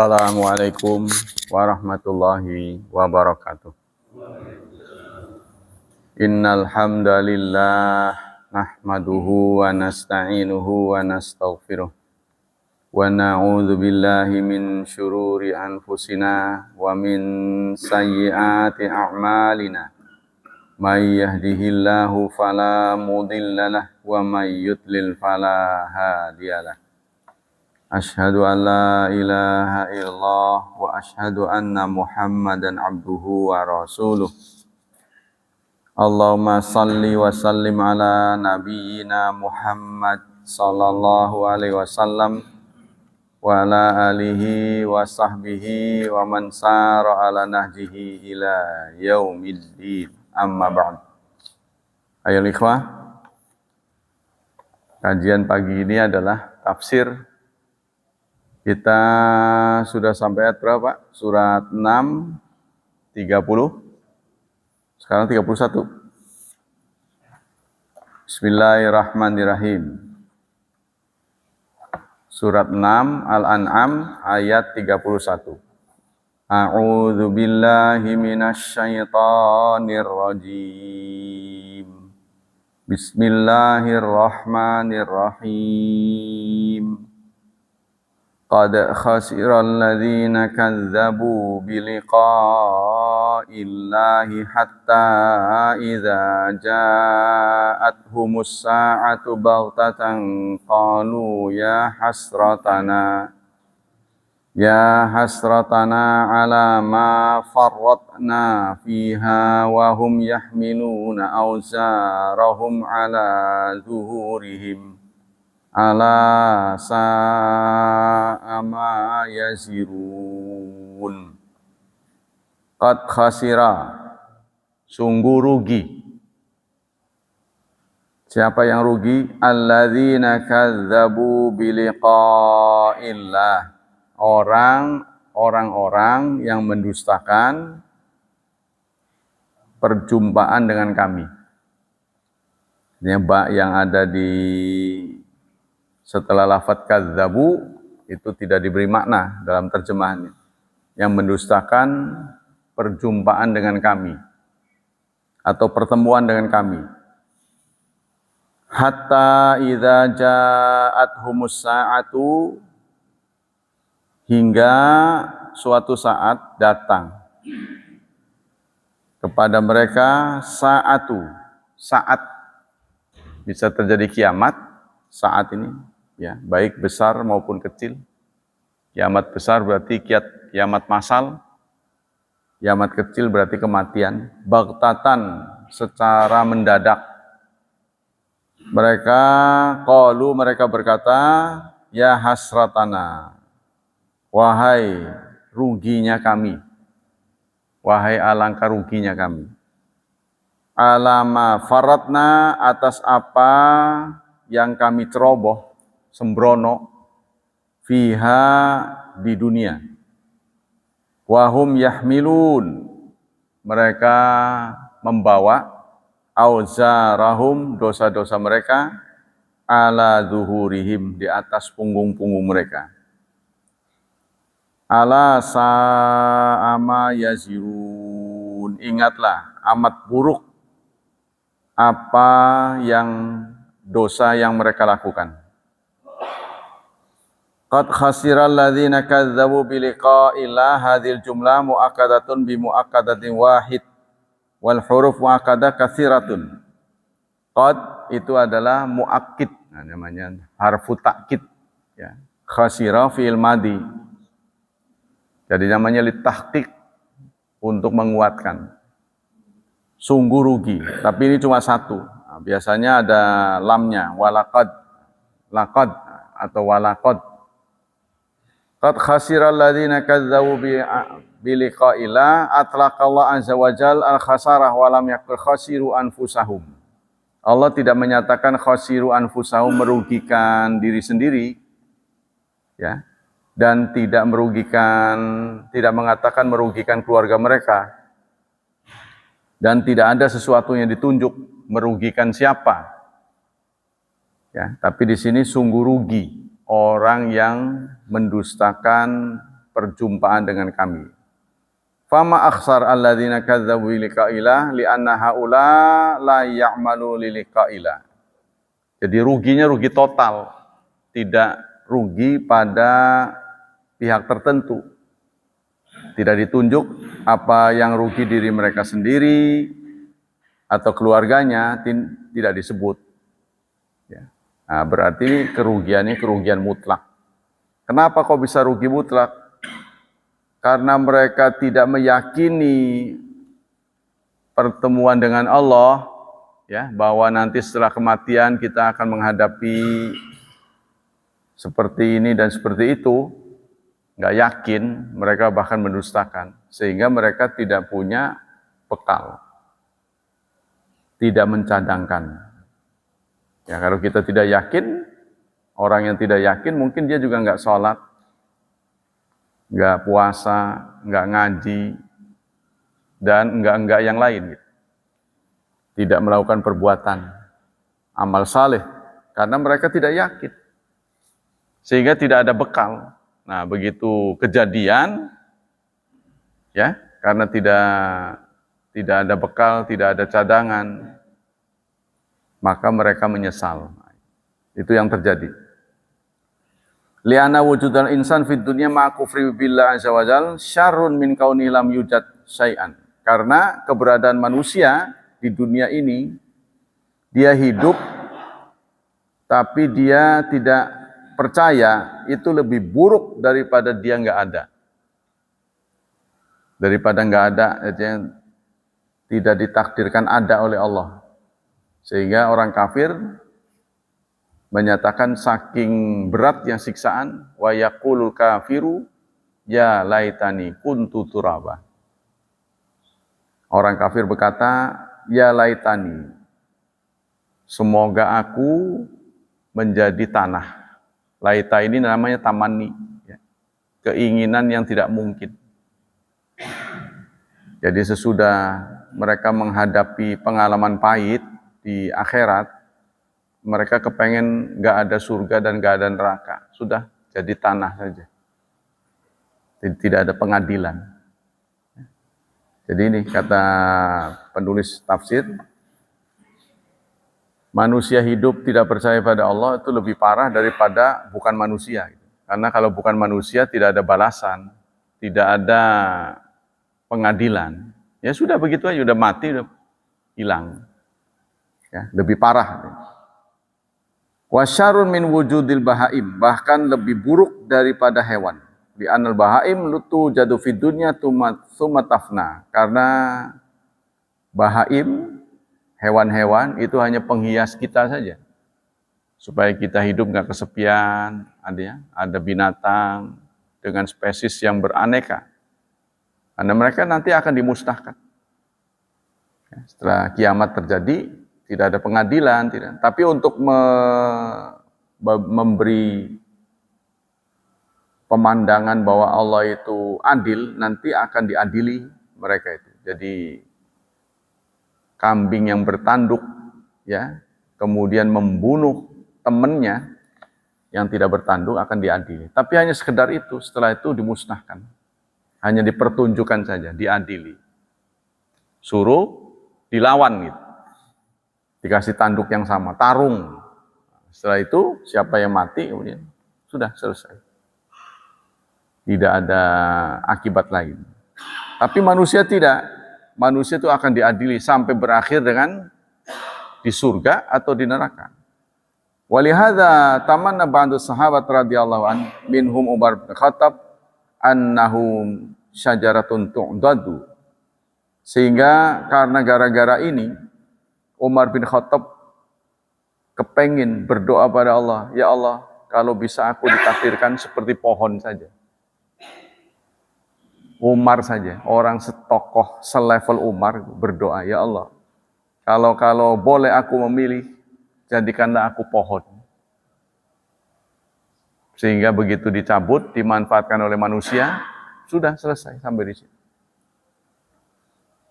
Assalamualaikum warahmatullahi wabarakatuh. Innal hamdalillah nahmaduhu wa nasta'inuhu wa nastaghfiruh wa na'udzu billahi min syururi anfusina wa min sayyiati a'malina. May yahdihillahu fala mudhillalah wa may yudlil fala hadiyalah. Ashhadu an la ilaha illallah wa ashhadu anna Muhammadan abduhu wa rasuluh. Allahumma salli wa sallim ala nabiyyina Muhammad sallallahu alaihi wasallam wa ala alihi wa sahbihi wa man sara ala nahjihi ila yaumiddin. Amma ba'd. Ayo ikhwah, kajian pagi ini adalah tafsir. Kita sudah sampai ayat berapa? Surat 6, 30, sekarang 31. Bismillahirrahmanirrahim. Surat 6, Al-An'am, ayat 31. A'udzu billahi minasy syaithanir rajim. Bismillahirrahmanirrahim. Qad khasira alladhina kadzabu biliqa'illahi hatta idza ja'athumus sa'atu baghtatan qalu ya hasratana ala ma farratna fiha wa hum yahmiluna awzarahum ala zuhurihim ala sa'a ma yazirun. Qad khasira, sungguh rugi. Siapa yang rugi? Alladzina kadzabu biliqa'illah. Orang-orang yang mendustakan perjumpaan dengan kami. Ini yang ada di setelah lafadz kadzabu itu tidak diberi makna dalam terjemahannya. Yang mendustakan perjumpaan dengan kami atau pertemuan dengan kami. Hatta idza ja'athumus sa'atu, hingga suatu saat datang kepada mereka saat bisa terjadi kiamat saat ini. Ya, baik besar maupun kecil. Kiamat besar berarti kiamat massal. Kiamat kecil berarti kematian. Baghtatan, secara mendadak. Mereka berkata, ya hasratana, wahai ruginya kami. Wahai alangkah ruginya kami. Alama faratna, atas apa yang kami ceroboh, sembrono, fiha, di dunia. Wahum yahmilun, mereka membawa auzarahum, dosa-dosa mereka, ala zuhurihim, di atas punggung-punggung mereka. Ala sa'ama yazirun, ingatlah amat buruk apa dosa yang mereka lakukan. Qad khasiral ladzina kadzabu biliqa'illah, hadhil jumlah muakkadatun bi muakkadatin wahid wal huruf muakkadah katsiratun. Qad itu adalah muakkid, namanya harfu takkid, ya. Khasira fi'il madi. Jadi namanya litahqiq, untuk menguatkan. Sungguh rugi, tapi ini cuma satu. Nah, biasanya ada lamnya, walaqad, laqad atau walaqad. Qad khasiral ladzina kadzabu biliqa'illah, atlaqallahu azza wajal al-khasarah wa lam yaqul khasiru anfusahum. Allah tidak menyatakan khasiru anfusahum, merugikan diri sendiri, ya. Dan tidak mengatakan merugikan keluarga mereka. Dan tidak ada sesuatu yang ditunjuk merugikan siapa. Ya, tapi di sini sungguh rugi orang yang mendustakan perjumpaan dengan kami. Fama akhsar alladzina kadzdzabu liqa'illah li'anna haula la ya'malu liqa'illah. Jadi ruginya rugi total, tidak rugi pada pihak tertentu. Tidak ditunjuk apa yang rugi diri mereka sendiri atau keluarganya, tidak disebut. Ya. Nah, berarti kerugiannya kerugian mutlak. Kenapa kok bisa rugi mutlak? Karena mereka tidak meyakini pertemuan dengan Allah, ya, bahwa nanti setelah kematian kita akan menghadapi seperti ini dan seperti itu, nggak yakin, mereka bahkan mendustakan, sehingga mereka tidak punya bekal, tidak mencadangkan. Ya, kalau kita tidak yakin, orang yang tidak yakin mungkin dia juga nggak sholat, nggak puasa, nggak ngaji, dan nggak yang lain. Tidak melakukan perbuatan amal saleh karena mereka tidak yakin, sehingga tidak ada bekal. Nah, begitu kejadian, ya, karena tidak ada bekal, tidak ada cadangan, maka mereka menyesal. Itu yang terjadi. Li'anna wujudal insan fid dunya ma'a kufri billah azza wajal syarrun min kauni lam yujad syai'an. Karena keberadaan manusia di dunia ini, dia hidup tapi dia tidak percaya, itu lebih buruk daripada dia nggak ada. Daripada nggak ada, tidak ditakdirkan ada oleh Allah. Sehingga orang kafir menyatakan saking beratnya siksaan, wa yaqulul kafiru ya laitani kuntu turaba. Orang kafir berkata, ya laitani, semoga aku menjadi tanah. Laita ini namanya tamanni, ya, keinginan yang tidak mungkin. Jadi sesudah mereka menghadapi pengalaman pahit di akhirat, mereka kepengen nggak ada surga dan nggak ada neraka. Sudah jadi tanah saja. Tidak ada pengadilan. Jadi ini kata penulis tafsir, manusia hidup tidak percaya pada Allah itu lebih parah daripada bukan manusia. Karena kalau bukan manusia tidak ada balasan, tidak ada pengadilan. Ya sudah begitu aja, sudah mati, sudah hilang. Ya, lebih parah. Wasyarun min wujudil bahaim, bahkan lebih buruk daripada hewan. Di anal bahaim lutu jadu fid dunya tumatafna. Karena bahaim, hewan-hewan itu hanya penghias kita saja. Supaya kita hidup nggak kesepian, ada binatang dengan spesies yang beraneka. Karena mereka nanti akan dimusnahkan. Setelah kiamat terjadi, tidak ada pengadilan, tidak. Tapi untuk memberi pemandangan bahwa Allah itu adil, nanti akan diadili mereka itu. Jadi kambing yang bertanduk, ya, kemudian membunuh temannya yang tidak bertanduk akan diadili. Tapi hanya sekedar itu, setelah itu dimusnahkan. Hanya dipertunjukkan saja, diadili. Suruh dilawan gitu. Dikasih tanduk yang sama, tarung. Setelah itu siapa yang mati kemudian sudah selesai. Tidak ada akibat lain. Tapi manusia tidak. Manusia itu akan diadili sampai berakhir dengan di surga atau di neraka. Walihada tamanna ba'du sahabat radhiyallahu an minhum Umar bin Khattab annahum syajaratun tu'dadu. Sehingga karena gara-gara ini Umar bin Khattab kepengin berdoa pada Allah, ya Allah, kalau bisa aku ditakdirkan seperti pohon saja. Umar saja, orang setokoh, selevel Umar berdoa, ya Allah, kalau boleh aku memilih, jadikanlah aku pohon. Sehingga begitu dicabut, dimanfaatkan oleh manusia, sudah selesai sampai di situ.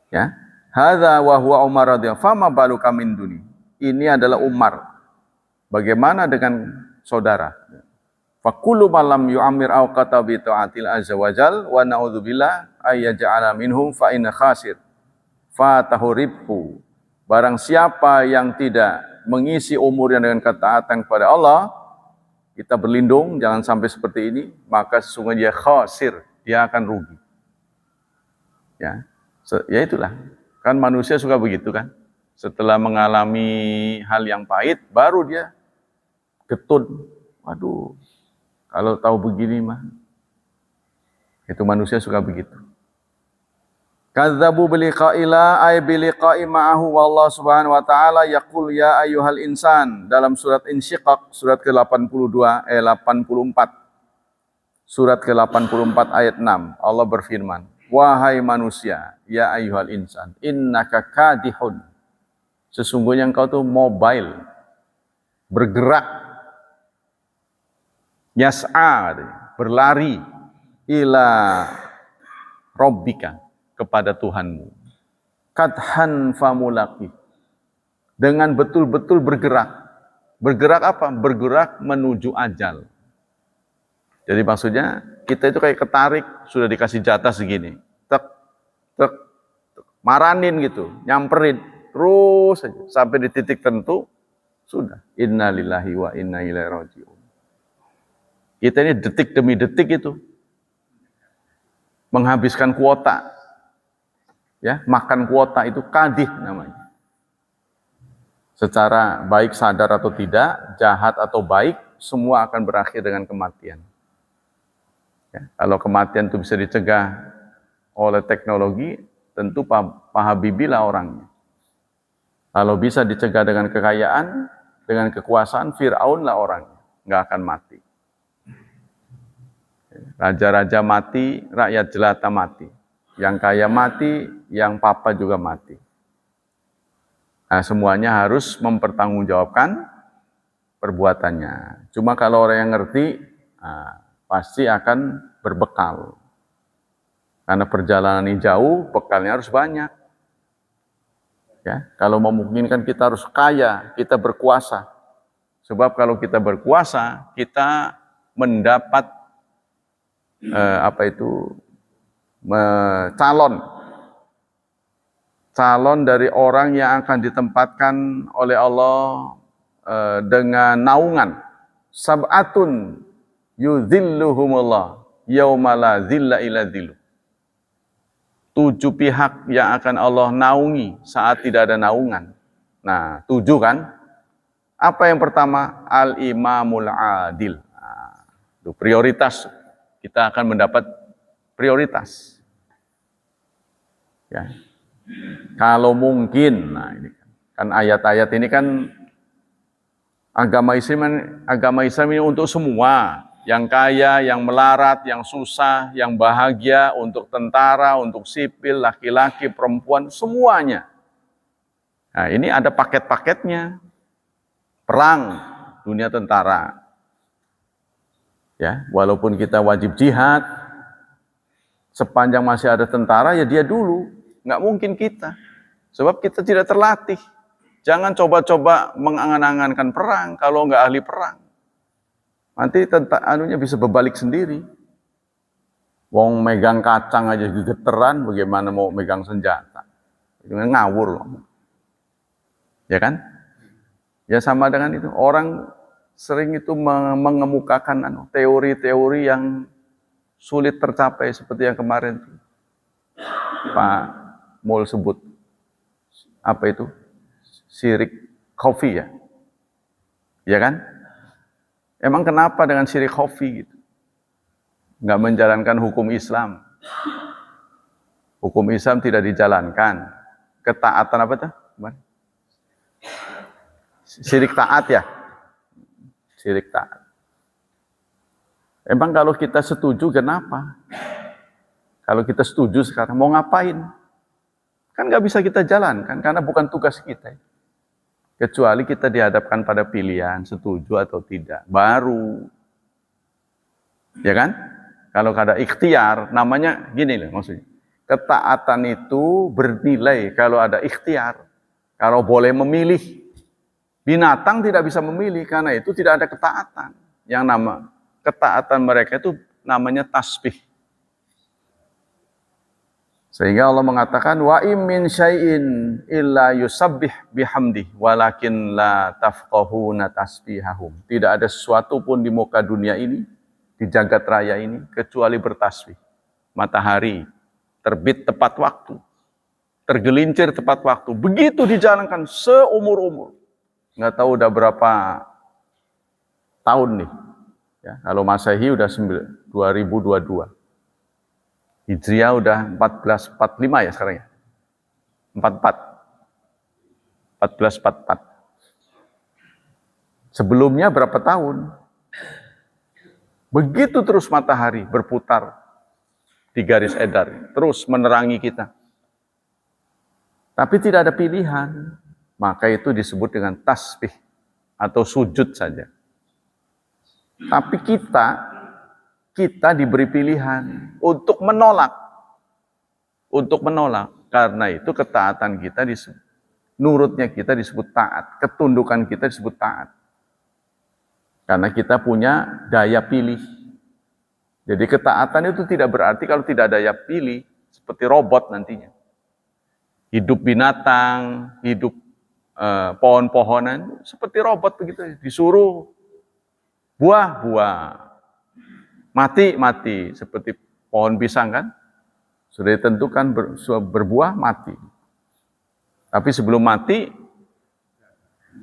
Ya, hadza wa huwa Umar radhiyallahu fama baluka min duni. Ini adalah Umar. Bagaimana dengan saudara? Fa kullu man lam yu'ammir awqata bi ta'atil azza wajal wa na'udzubillah ay yaj'ala minhum fa inna khasir fatahu ribhu. Barang siapa yang tidak mengisi umurnya dengan ketaatan kepada Allah, kita berlindung jangan sampai seperti ini, maka sesungguhnya dia khasir, dia akan rugi. Ya, ya itulah. Kan manusia suka begitu kan. Setelah mengalami hal yang pahit, baru dia getun. Waduh, kalau tahu begini mah. Itu manusia suka begitu. Kadzabu biliqa'ila ay biliqa'i ma'ahu wallahu subhanahu wa ta'ala yaqul ya ayyuhal insan dalam surat Insyiqaq surat ke-82 84. Surat ke-84 ayat 6 Allah berfirman, wahai manusia, ya ayyuhal insan, innaka kadihun. Sesungguhnya engkau tuh mobile, bergerak, yas'a, berlari, ila rabbika, kepada Tuhanmu. Kadhan famulaki. Dengan betul-betul bergerak. Bergerak apa? Bergerak menuju ajal. Jadi maksudnya, kita itu kayak ketarik, sudah dikasih jatah segini. Tek, tek, tek, maranin gitu, nyamperin. Terus saja, sampai di titik tentu, sudah. Innalillahi wa inna ilaihi raji'un. Kita ini detik demi detik itu. Menghabiskan kuota. Ya, makan kuota itu kadih namanya. Secara baik sadar atau tidak, jahat atau baik, semua akan berakhir dengan kematian. Ya, kalau kematian itu bisa dicegah oleh teknologi, tentu Pak Habibie lah orangnya. Kalau bisa dicegah dengan kekayaan, dengan kekuasaan, Fir'aun lah orangnya, nggak akan mati. Raja-raja mati, rakyat jelata mati. Yang kaya mati, yang papa juga mati. Nah, semuanya harus mempertanggungjawabkan perbuatannya. Cuma kalau orang yang ngerti, pasti akan berbekal. Karena perjalanan ini jauh, bekalnya harus banyak. Ya, kalau memungkinkan kita harus kaya, kita berkuasa. Sebab kalau kita berkuasa, kita mendapat calon dari orang yang akan ditempatkan oleh Allah dengan naungan. Sab'atun yudhilluhumullah yauma la dhilla illa dhilluh. 7 pihak yang akan Allah naungi saat tidak ada naungan. Nah, 7 kan? Apa yang pertama? Al-imamul adil. Nah, itu prioritas. Kita akan mendapat prioritas. Ya. Kalau mungkin, nah ini kan ayat-ayat ini kan agama Islam ini untuk semua, yang kaya, yang melarat, yang susah, yang bahagia, untuk tentara, untuk sipil, laki-laki, perempuan, semuanya. Nah, ini ada paket-paketnya. Perang, dunia tentara. Ya, walaupun kita wajib jihad, sepanjang masih ada tentara, ya dia dulu. Nggak mungkin kita. Sebab kita tidak terlatih. Jangan coba-coba mengangan-angankan perang kalau nggak ahli perang. Nanti anunya bisa berbalik sendiri. Wong megang kacang aja gegeteran, bagaimana mau megang senjata? Ngawur loh. Ya kan? Ya sama dengan itu. Orang sering itu mengemukakan teori-teori yang sulit tercapai seperti yang kemarin Pak Mul sebut. Apa itu? Syirik khafi ya. Ya kan? Emang kenapa dengan syirik khafi gitu? Nggak menjalankan hukum Islam. Hukum Islam tidak dijalankan. Ketaatan apa tuh? Syirik taat ya? Syirik taat. Emang kalau kita setuju kenapa? Kalau kita setuju sekarang mau ngapain? Kan nggak bisa kita jalankan karena bukan tugas kita. Kecuali kita dihadapkan pada pilihan setuju atau tidak. Baru. Ya kan? Kalau ada ikhtiar, namanya gini loh maksudnya. Ketaatan itu bernilai kalau ada ikhtiar. Kalau boleh memilih. Binatang tidak bisa memilih karena itu tidak ada ketaatan. Yang ketaatan mereka itu namanya tasbih. Sehingga Allah mengatakan wa im min syai'in illa yusabbih bihamdi walakin la tafqahuna tasbihahum. Tidak ada sesuatu pun di muka dunia ini, di jagat raya ini kecuali bertasbih. Matahari terbit tepat waktu, tergelincir tepat waktu. Begitu dijalankan seumur-umur. Nggak tahu udah berapa tahun nih. Ya, kalau Masehi udah 2022. Hijriah udah 1445 ya sekarang ya. 44. 1444. Sebelumnya berapa tahun? Begitu terus matahari berputar di garis edar, terus menerangi kita. Tapi tidak ada pilihan, maka itu disebut dengan tasbih atau sujud saja. Tapi kita diberi pilihan untuk menolak. Untuk menolak. Karena itu ketaatan kita disebut, nurutnya kita disebut taat. Ketundukan kita disebut taat. Karena kita punya daya pilih. Jadi ketaatan itu tidak berarti kalau tidak ada daya pilih. Seperti robot nantinya. Hidup binatang, hidup pohon-pohonan. Seperti robot begitu. Disuruh buah. Mati, seperti pohon pisang kan, sudah ditentukan berbuah, mati. Tapi sebelum mati,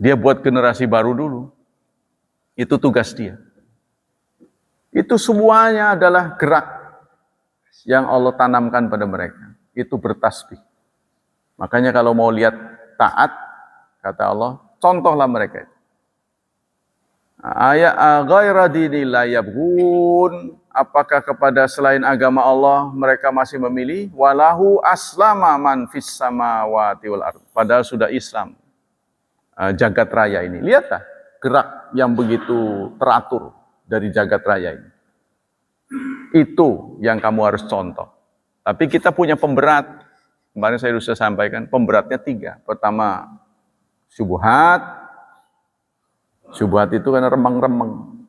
dia buat generasi baru dulu. Itu tugas dia. Itu semuanya adalah gerak yang Allah tanamkan pada mereka. Itu bertasbih. Makanya kalau mau lihat taat, kata Allah, contohlah mereka. Ayat ghaira dinillah yabghun, apakah kepada selain agama Allah mereka masih memilih? Walahu aslama man fis samawati wal ardh. Padahal sudah Islam jagat raya ini. Lihatlah gerak yang begitu teratur dari jagat raya ini. Itu yang kamu harus contoh. Tapi kita punya pemberat. Kemarin saya sudah sampaikan pemberatnya 3. Pertama syubhat. Syubhat itu kan remeng-remeng.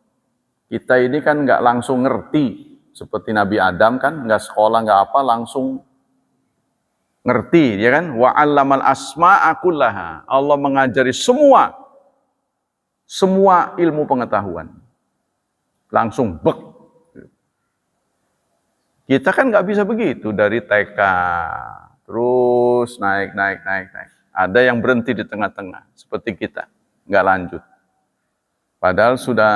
Kita ini kan nggak langsung ngerti. Seperti Nabi Adam kan, nggak sekolah, nggak apa, langsung ngerti. Ya kan? Wa 'allamal asma'a kullaha. Allah mengajari semua ilmu pengetahuan. Langsung bek. Kita kan nggak bisa begitu. Dari TK, terus naik. Ada yang berhenti di tengah-tengah. Seperti kita, nggak lanjut. Padahal sudah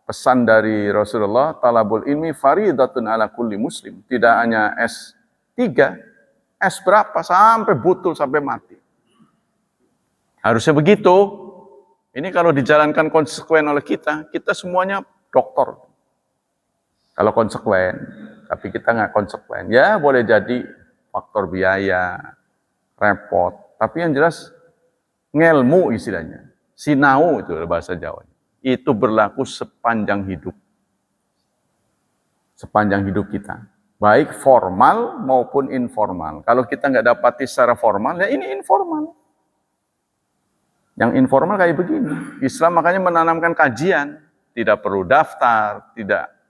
pesan dari Rasulullah, talabul ilmi faridatun ala kulli muslim. Tidak hanya S3, S berapa, sampai butul, sampai mati. Harusnya begitu. Ini kalau dijalankan konsekuen oleh kita semuanya doktor. Kalau konsekuen, tapi kita nggak konsekuen. Ya boleh jadi faktor biaya, repot. Tapi yang jelas, ngelmu istilahnya. Sinau itu bahasa Jawa. Itu berlaku sepanjang hidup. Sepanjang hidup kita. Baik formal maupun informal. Kalau kita nggak dapati secara formal, ya ini informal. Yang informal kayak begini. Islam makanya menanamkan kajian. Tidak perlu daftar,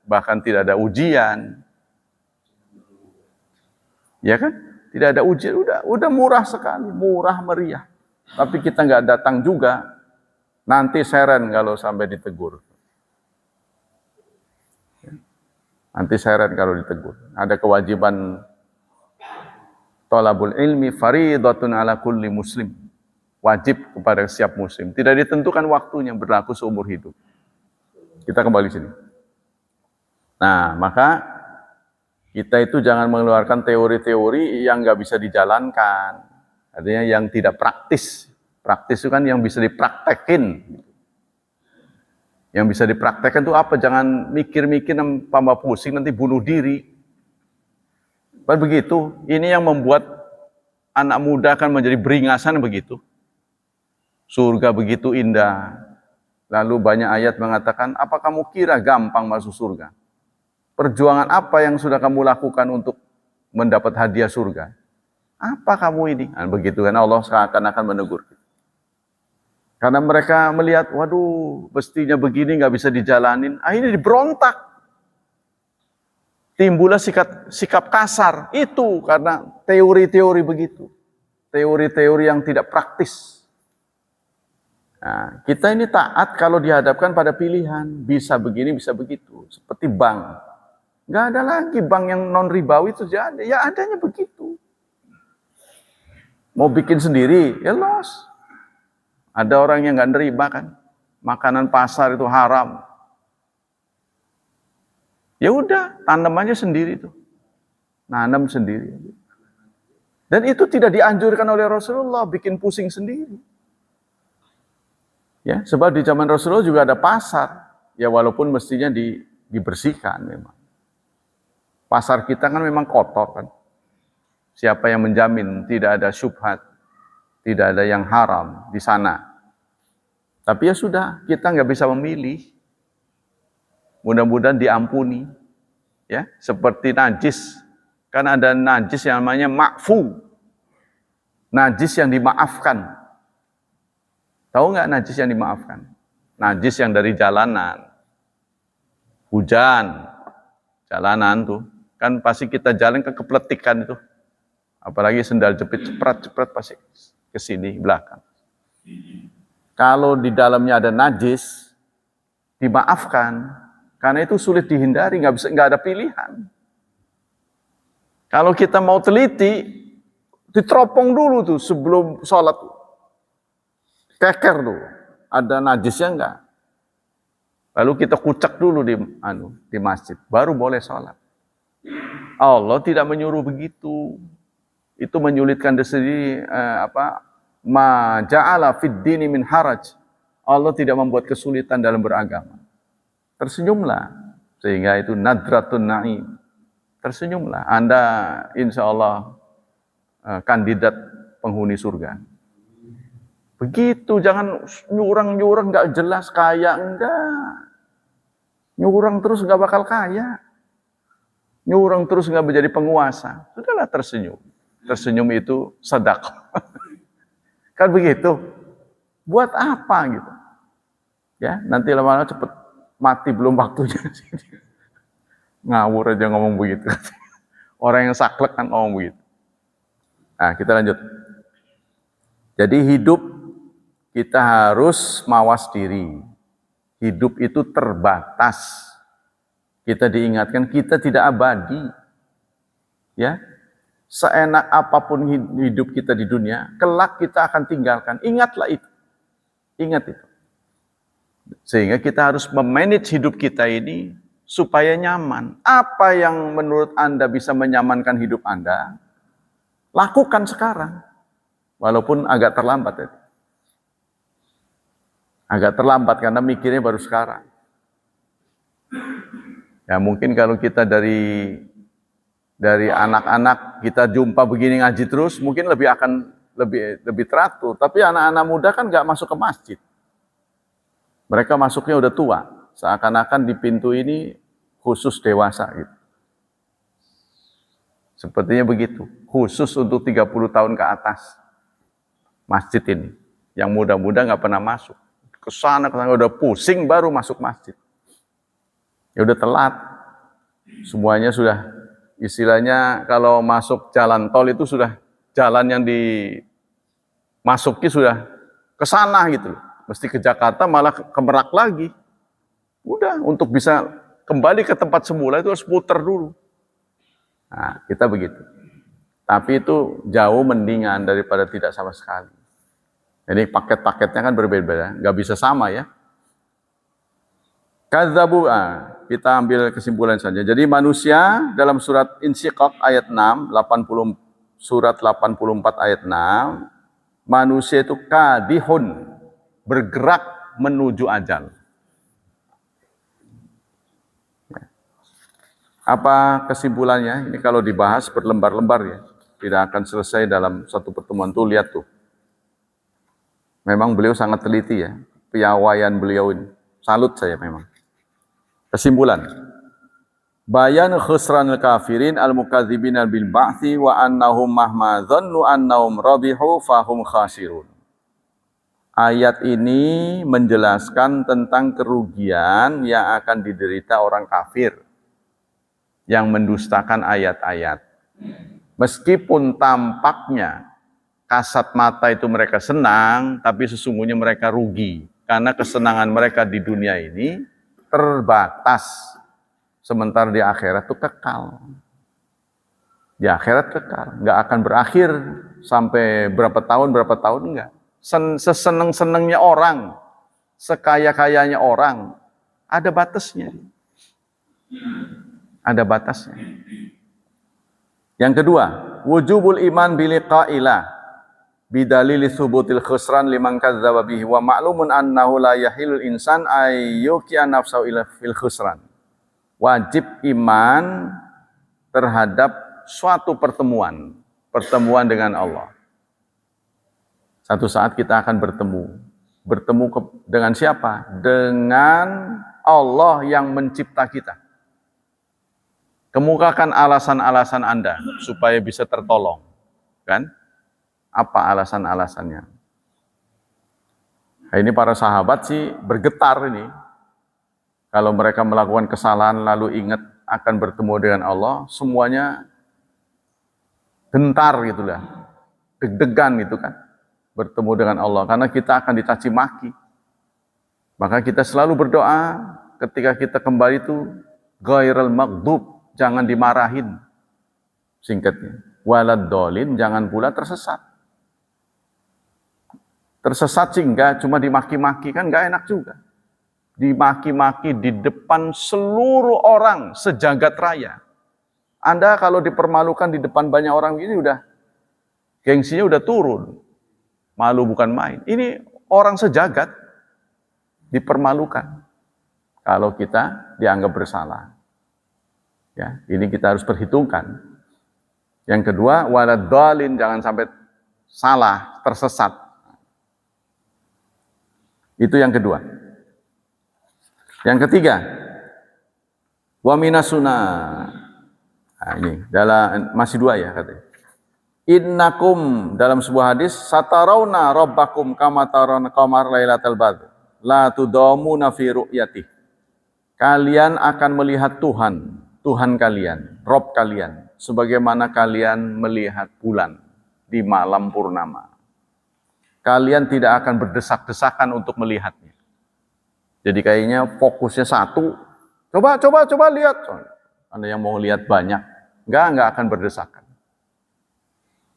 bahkan tidak ada ujian. Ya kan? Tidak ada ujian, udah murah sekali, murah meriah. Tapi kita nggak datang juga. Nanti seren kalau sampai ditegur. Nanti seren kalau ditegur. Ada kewajiban thalabul ilmi faridatun ala kulli muslim. Wajib kepada setiap muslim. Tidak ditentukan waktunya, berlaku seumur hidup. Kita kembali sini. Nah, maka kita itu jangan mengeluarkan teori-teori yang nggak bisa dijalankan. Artinya yang tidak praktis. Praktis itu kan yang bisa dipraktekin. Yang bisa dipraktekkan itu apa? Jangan mikir-mikir tambah pusing nanti bunuh diri. Kan begitu. Ini yang membuat anak muda kan menjadi beringasan begitu. Surga begitu indah. Lalu banyak ayat mengatakan, apa kamu kira gampang masuk surga? Perjuangan apa yang sudah kamu lakukan untuk mendapat hadiah surga? Apa kamu ini? Nah, begitu kan Allah seakan-akan menegur. Karena mereka melihat, waduh, mestinya begini nggak bisa dijalanin. Akhirnya diberontak. Timbullah sikap kasar. Itu karena teori-teori begitu. Teori-teori yang tidak praktis. Nah, kita ini taat kalau dihadapkan pada pilihan. Bisa begini, bisa begitu. Seperti bank. Nggak ada lagi bank yang non-ribawi itu ada. Ya adanya begitu. Mau bikin sendiri, ya los. Ada orang yang nggak nerima kan. Makanan pasar itu haram. Ya udah, tanam aja sendiri tuh. Nanam sendiri. Dan itu tidak dianjurkan oleh Rasulullah, bikin pusing sendiri. Ya, sebab di zaman Rasulullah juga ada pasar. Ya walaupun mestinya dibersihkan memang. Pasar kita kan memang kotor kan. Siapa yang menjamin tidak ada syubhat, tidak ada yang haram di sana. Tapi ya sudah, kita nggak bisa memilih. Mudah-mudahan diampuni. Ya, seperti najis. Kan ada najis yang namanya ma'fu. Najis yang dimaafkan. Tahu nggak najis yang dimaafkan? Najis yang dari jalanan. Hujan. Jalanan tuh. Kan pasti kita jalan kepletikan itu. Apalagi sendal jepit cepret-cepret pasti ke sini belakang. Kalau di dalamnya ada najis, dimaafkan. Karena itu sulit dihindari, nggak ada pilihan. Kalau kita mau teliti, diteropong dulu tuh sebelum sholat. Keker tuh, ada najisnya enggak. Lalu kita kucek dulu di masjid, baru boleh sholat. Allah tidak menyuruh begitu. Itu menyulitkan diri sendiri. Ma ja'ala fid dini min haraj. Allah tidak membuat kesulitan dalam beragama. Tersenyumlah, sehingga itu nadratun na'im. Tersenyumlah, Anda insya Allah kandidat penghuni surga. Begitu, jangan nyurang-nyurang nggak jelas kaya, enggak. Nyurang terus nggak bakal kaya. Nyurang terus nggak menjadi penguasa. Sudahlah tersenyum. Tersenyum itu sedekah. Kan begitu. Buat apa gitu? Ya, nanti lama-lama cepet mati belum waktunya. Ngawur aja ngomong begitu. Orang yang saklek kan ngomong begitu. Nah, kita lanjut. Jadi hidup kita harus mawas diri. Hidup itu terbatas. Kita diingatkan kita tidak abadi. Ya. Seenak apapun hidup kita di dunia, kelak kita akan tinggalkan. Ingatlah itu. Ingat itu. Sehingga kita harus memanage hidup kita ini supaya nyaman. Apa yang menurut Anda bisa menyamankan hidup Anda, lakukan sekarang. Walaupun agak terlambat. Ya. Agak terlambat karena mikirnya baru sekarang. Ya mungkin kalau kita dari anak-anak kita jumpa begini ngaji terus, mungkin lebih teratur. Tapi anak-anak muda kan nggak masuk ke masjid. Mereka masuknya udah tua, seakan-akan di pintu ini khusus dewasa gitu. Sepertinya begitu, khusus untuk 30 tahun ke atas. Masjid ini, yang muda-muda nggak pernah masuk. Kesana udah pusing baru masuk masjid. Ya udah telat. Semuanya sudah, istilahnya kalau masuk jalan tol itu sudah jalan yang dimasuki sudah kesana gitu. Mesti ke Jakarta malah ke Merak lagi. Udah, untuk bisa kembali ke tempat semula itu harus putar dulu. Nah, kita begitu. Tapi itu jauh mendingan daripada tidak sama sekali. Jadi paket-paketnya kan berbeda-beda, nggak bisa sama ya. Kadzabu, kita ambil kesimpulan saja. Jadi manusia dalam surat Insyiqaq ayat 6, surat 84 ayat 6, manusia itu kadihun, bergerak menuju ajal. Apa kesimpulannya? Ini kalau dibahas berlembar-lembar ya, tidak akan selesai dalam satu pertemuan tuh. Lihat tuh, memang beliau sangat teliti ya, piawaian beliau ini, salut saya memang. Kesimpulan, bayan khusranil kafirin al-mukadzibina bil ba'thi wa annahum mahma dhannu annahum rabihu fahum khasirun. Ayat ini menjelaskan tentang kerugian yang akan diderita orang kafir yang mendustakan ayat-ayat. Meskipun tampaknya kasat mata itu mereka senang, tapi sesungguhnya mereka rugi. Karena kesenangan mereka di dunia ini terbatas. Sementara di akhirat itu kekal. Di akhirat kekal. Nggak akan berakhir sampai berapa tahun, enggak. Seseneng-senengnya orang, sekaya-kayanya orang, ada batasnya. Ada batasnya. Yang kedua, wujubul iman biliqa'illah bidalili thubutil khusran liman kadzdzaba bihi wa ma'lumun annahu la yahilul insan ayyuki'a nafsahu ila fil khusran. Wajib iman terhadap suatu pertemuan dengan Allah. Satu saat kita akan bertemu. Dengan siapa? Dengan Allah yang mencipta kita. Kemukakan alasan-alasan Anda supaya bisa tertolong. Kan? Apa alasan-alasannya? Nah, ini para sahabat sih bergetar ini. Kalau mereka melakukan kesalahan lalu ingat akan bertemu dengan Allah, semuanya gentar gitulah. Deg-degan gitu kan. Bertemu dengan Allah, karena kita akan dicaci maki. Maka kita selalu berdoa ketika kita kembali itu ghairil maghdub, jangan dimarahin. Singkatnya, walad dolin, jangan pula tersesat. Tersesat sih enggak, cuma dimaki-maki kan enggak enak juga. Dimaki-maki di depan seluruh orang sejagat raya. Anda kalau dipermalukan di depan banyak orang ini udah gengsinya udah turun. Malu bukan main. Ini orang sejagat dipermalukan kalau kita dianggap bersalah. Ya, ini kita harus perhitungkan. Yang kedua, walad dhalin, jangan sampai salah, tersesat. Itu yang kedua. Yang ketiga, wa minas sunnah. Nah, ini masih dua ya katanya. Innakum, dalam sebuah hadis, satarawna rabbakum kama tarawna qamar lailatal badr la tudamuna fi ru'yatih. Kalian akan melihat Tuhan kalian, Rob kalian, sebagaimana kalian melihat bulan di malam purnama. Kalian tidak akan berdesak-desakan untuk melihatnya. Jadi kayaknya fokusnya satu. Coba lihat. Anda yang mau lihat banyak, enggak akan berdesakan.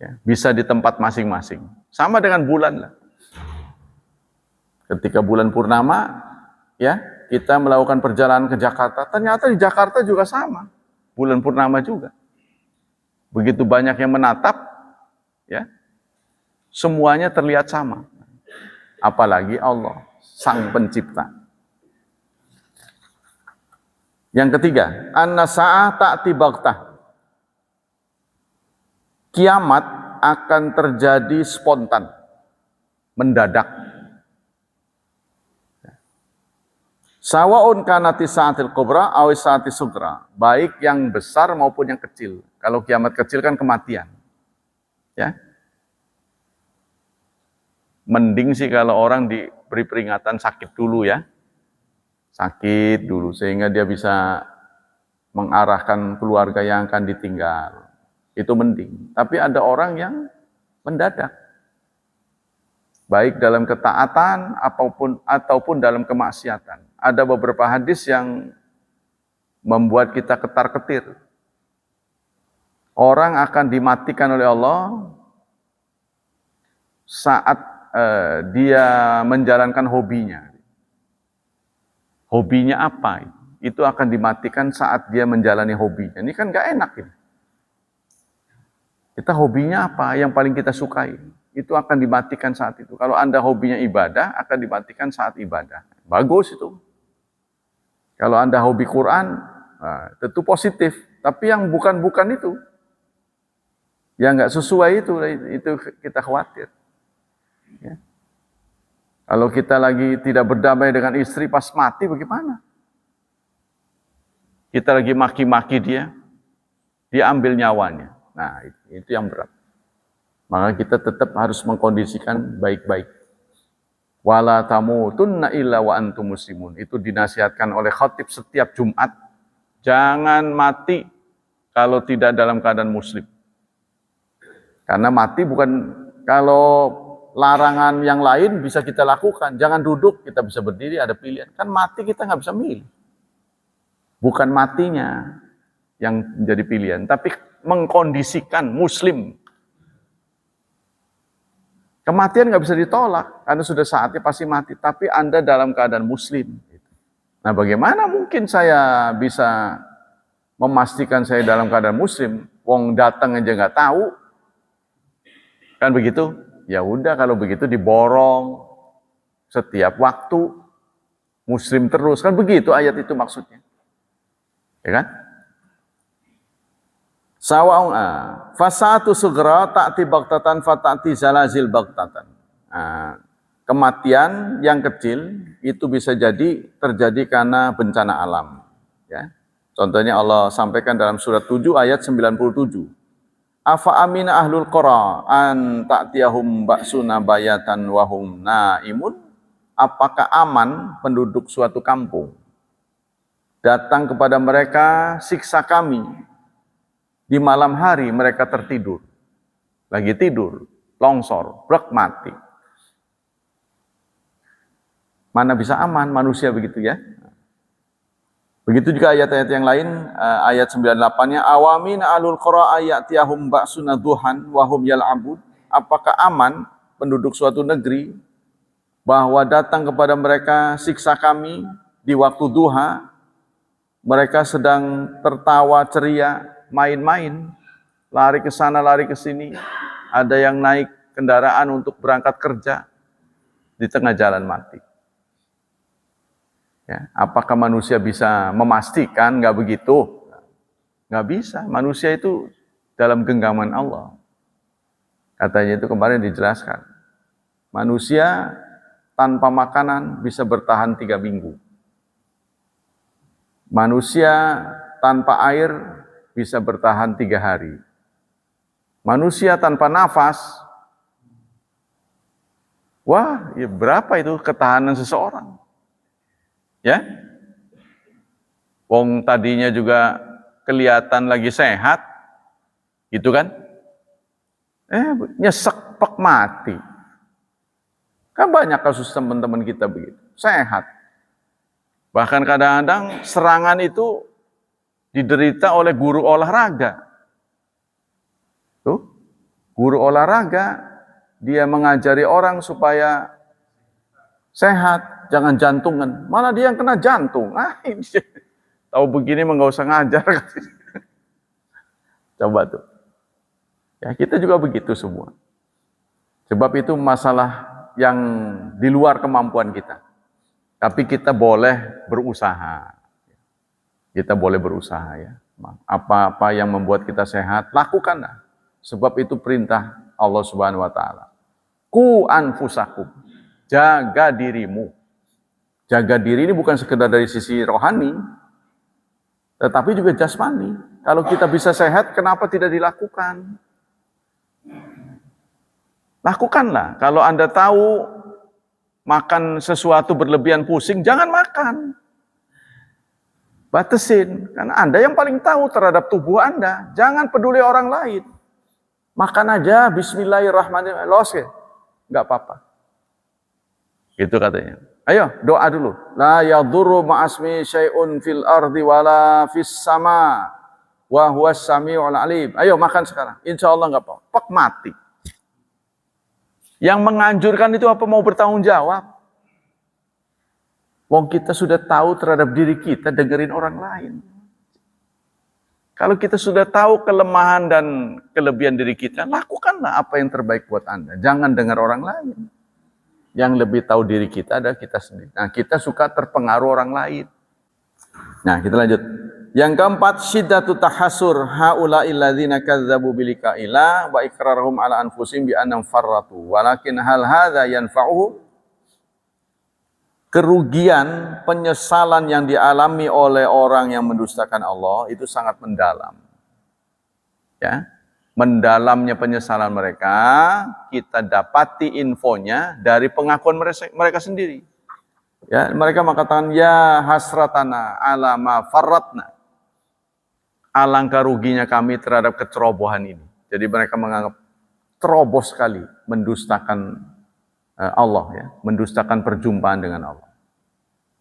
Ya, bisa di tempat masing-masing. Sama dengan bulan lah. Ketika bulan purnama, ya, kita melakukan perjalanan ke Jakarta, ternyata di Jakarta juga sama. Bulan purnama juga. Begitu banyak yang menatap, ya, semuanya terlihat sama. Apalagi Allah, Sang Pencipta. Yang ketiga, an-nasa'ah ta'ti baghtah. Kiamat akan terjadi spontan, mendadak. Sawaun kanati sa'atil kubra aw sa'atis sugra, baik yang besar maupun yang kecil. Kalau kiamat kecil kan kematian. Ya. Mending sih kalau orang diberi peringatan sakit dulu ya. Sakit dulu sehingga dia bisa mengarahkan keluarga yang akan ditinggal. Itu mending. Tapi ada orang yang mendadak. Baik dalam ketaatan ataupun dalam kemaksiatan. Ada beberapa hadis yang membuat kita ketar-ketir. Orang akan dimatikan oleh Allah saat dia menjalankan hobinya. Hobinya apa? Itu akan dimatikan saat dia menjalani hobinya. Ini kan gak enak ini. Kita hobinya apa? Yang paling kita sukai. Itu akan dimatikan saat itu. Kalau Anda hobinya ibadah, akan dimatikan saat ibadah. Bagus itu. Kalau Anda hobi Quran, tentu positif. Tapi yang bukan-bukan itu, yang nggak sesuai itu kita khawatir. Ya. Kalau kita lagi tidak berdamai dengan istri pas mati, bagaimana? Kita lagi maki-maki dia ambil nyawanya. Nah, itu yang berat. Maka kita tetap harus mengkondisikan baik-baik. Wala tamutunna illa wa antum muslimun. Itu dinasihatkan oleh khatib setiap Jumat. Jangan mati kalau tidak dalam keadaan muslim. Karena mati bukan, kalau larangan yang lain bisa kita lakukan. Jangan duduk, kita bisa berdiri, ada pilihan. Kan mati kita nggak bisa milih. Bukan matinya yang menjadi pilihan, tapi mengkondisikan muslim. Kematian nggak bisa ditolak, karena sudah saatnya pasti mati. Tapi Anda dalam keadaan muslim. Nah, bagaimana mungkin saya bisa memastikan saya dalam keadaan muslim? Wong datang aja nggak tahu, kan begitu? Ya udah, kalau begitu diborong setiap waktu, muslim terus, kan begitu ayat itu maksudnya, ya kan? Sawa'un fasatu sugra ta'ti baghtatan fata'ti zalazil baghtatan. Kematian yang kecil itu bisa jadi terjadi karena bencana alam, ya. Contohnya Allah sampaikan dalam surat 7 ayat 97. Afa amina ahlul qura an ta'tiyahum ba'suna bayatan wa hum naimun. Apakah aman penduduk suatu kampung datang kepada mereka siksa kami di malam hari mereka tertidur. Lagi tidur, longsor, brek, mati. Mana bisa aman manusia begitu, ya? Begitu juga ayat-ayat yang lain, ayat 98-nya, awamin alul qura ayatiyahum ba'suna duhan wa hum yal'abun. Apakah aman penduduk suatu negeri bahwa datang kepada mereka siksa kami di waktu duha, mereka sedang tertawa ceria, main-main, lari ke sana, lari ke sini. Ada yang naik kendaraan untuk berangkat kerja, di tengah jalan mati. Ya, apakah manusia bisa memastikan? Nggak begitu. Nggak bisa. Manusia itu dalam genggaman Allah. Katanya itu kemarin dijelaskan. Manusia tanpa makanan bisa bertahan 3 minggu. Manusia tanpa air bisa bertahan 3 hari. Manusia tanpa nafas, wah, ya berapa itu ketahanan seseorang? Ya, wong tadinya juga kelihatan lagi sehat, gitu kan? Nyesek pek mati. Kan banyak kasus teman-teman kita begitu, sehat. Bahkan kadang-kadang serangan itu diderita oleh guru olahraga. Tuh, guru olahraga, dia mengajari orang supaya sehat, jangan jantungan. Malah dia yang kena jantung. Tahu begini mah nggak usah ngajar. Coba tuh. Ya, kita juga begitu semua. Sebab itu masalah yang di luar kemampuan kita. Tapi kita boleh berusaha. Kita boleh berusaha, ya. Apa-apa yang membuat kita sehat, lakukanlah. Sebab itu perintah Allah Subhanahu wa taala. Ku anfusakum. Jaga dirimu. Jaga diri ini bukan sekedar dari sisi rohani, tetapi juga jasmani. Kalau kita bisa sehat, kenapa tidak dilakukan? Lakukanlah. Kalau Anda tahu makan sesuatu berlebihan pusing, jangan makan. Batasin. Karena Anda yang paling tahu terhadap tubuh Anda. Jangan peduli orang lain. Makan aja, bismillahirrahmanirrahim. Los, nggak apa-apa. Gitu katanya. Ayo, doa dulu. La yadurru ma'asmi syai'un fil ardi wala fis sama wa huwas sami'ul alim. Ayo makan sekarang. Insya Allah nggak apa-apa. Pak mati. Yang menganjurkan itu apa? Mau bertanggung jawab. Wong kita sudah tahu terhadap diri kita, dengerin orang lain. Kalau kita sudah tahu kelemahan dan kelebihan diri kita, lakukanlah apa yang terbaik buat Anda. Jangan dengar orang lain. Yang lebih tahu diri kita adalah kita sendiri. Nah, kita suka terpengaruh orang lain. Nah, kita lanjut. Yang keempat, syiddatu tahassur haula'il ladzina kadzdzabu bilika'illah wa iqrarhum ala anfusihim bi annahum farratu. Walakin hal hadza yanfa'uhum. Kerugian, penyesalan yang dialami oleh orang yang mendustakan Allah itu sangat mendalam. Ya. mendalamnya penyesalan mereka, kita dapati infonya dari pengakuan mereka sendiri. Ya, mereka mengatakan, ya hasratana ala ma farratna. Alangkah ruginya kami terhadap kecerobohan ini. Jadi mereka menganggap ceroboh sekali mendustakan Allah, ya, mendustakan perjumpaan dengan Allah.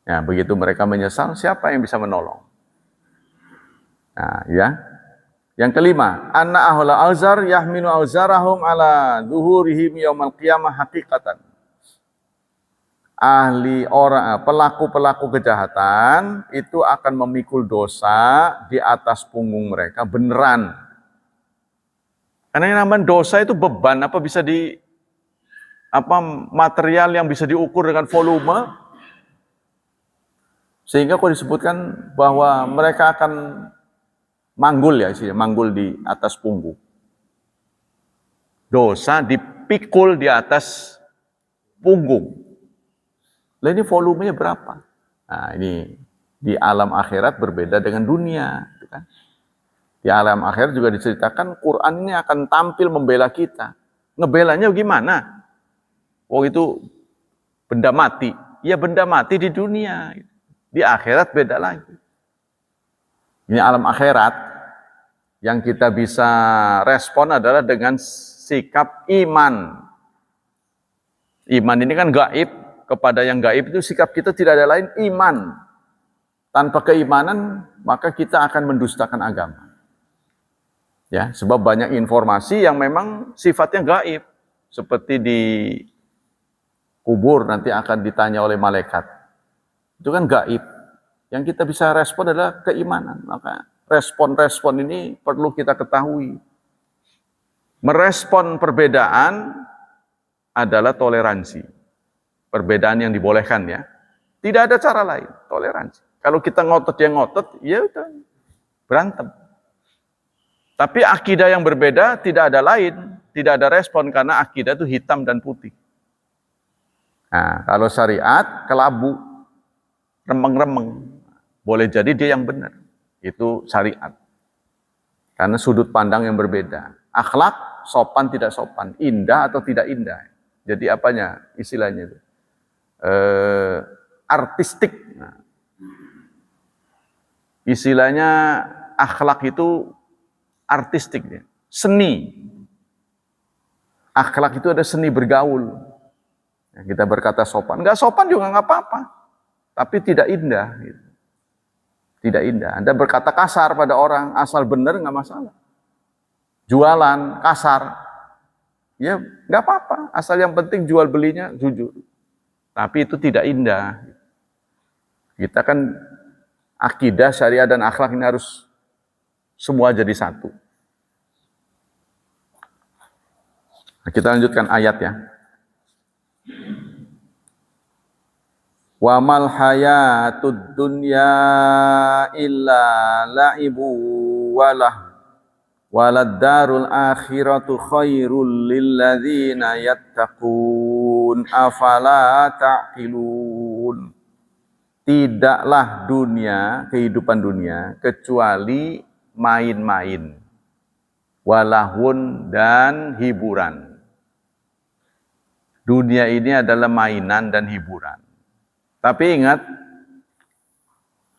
Ya, begitu mereka menyesal, siapa yang bisa menolong? Nah, ya. Yang kelima, anna ahlul auzar yahminu auzarahum ala zuhurihim yaumal qiyamah haqiqatan. Ahli orang, pelaku-pelaku kejahatan itu akan memikul dosa di atas punggung mereka beneran. Karena yang namanya dosa itu beban, apa bisa material yang bisa diukur dengan volume, sehingga kok disebutkan bahwa mereka akan manggul, ya isinya, manggul di atas punggung. Dosa dipikul di atas punggung. Lah ini volumenya berapa? Nah, ini di alam akhirat berbeda dengan dunia, gitu kan? Di alam akhirat juga diceritakan Quran ini akan tampil membela kita. Ngebelanya gimana? Oh, itu benda mati. Ya benda mati di dunia. Di akhirat beda lagi. Ini alam akhirat. Yang kita bisa respon adalah dengan sikap iman. Iman ini kan gaib. Kepada yang gaib itu sikap kita tidak ada lain iman. Tanpa keimanan maka kita akan mendustakan agama. Ya, sebab banyak informasi yang memang sifatnya gaib. Seperti di kubur nanti akan ditanya oleh malaikat. Itu kan gaib. Yang kita bisa respon adalah keimanan. Maka respon-respon ini perlu kita ketahui. Merespon perbedaan adalah toleransi. Perbedaan yang dibolehkan, ya. Tidak ada cara lain, toleransi. Kalau kita ngotot dia ngotot, ya udah berantem. Tapi akidah yang berbeda tidak ada lain, tidak ada respon karena akidah itu hitam dan putih. Nah, kalau syariat kelabu, remeng-remeng, boleh jadi dia yang benar. Itu syariat. Karena sudut pandang yang berbeda. Akhlak, sopan tidak sopan, indah atau tidak indah. Jadi apanya istilahnya itu? Artistik. Nah, istilahnya akhlak itu artistik, ya. Seni. Akhlak itu ada seni bergaul. Ya, kita berkata sopan, nggak sopan juga nggak apa-apa, tapi tidak indah. Gitu. Tidak indah. Anda berkata kasar pada orang, asal benar nggak masalah. Jualan kasar, ya nggak apa-apa, asal yang penting jual belinya jujur. Tapi itu tidak indah. Kita kan akidah, syariat, dan akhlak ini harus semua jadi satu. Nah, kita lanjutkan ayat, ya. Wa mal hayatud dunya illa la'ibu walah walad darul akhiratu khairul lil ladzina yattaqun afala ta'qilun. Tidaklah dunia, kehidupan dunia kecuali main-main, walahun dan hiburan. Dunia ini adalah mainan dan hiburan. Tapi ingat,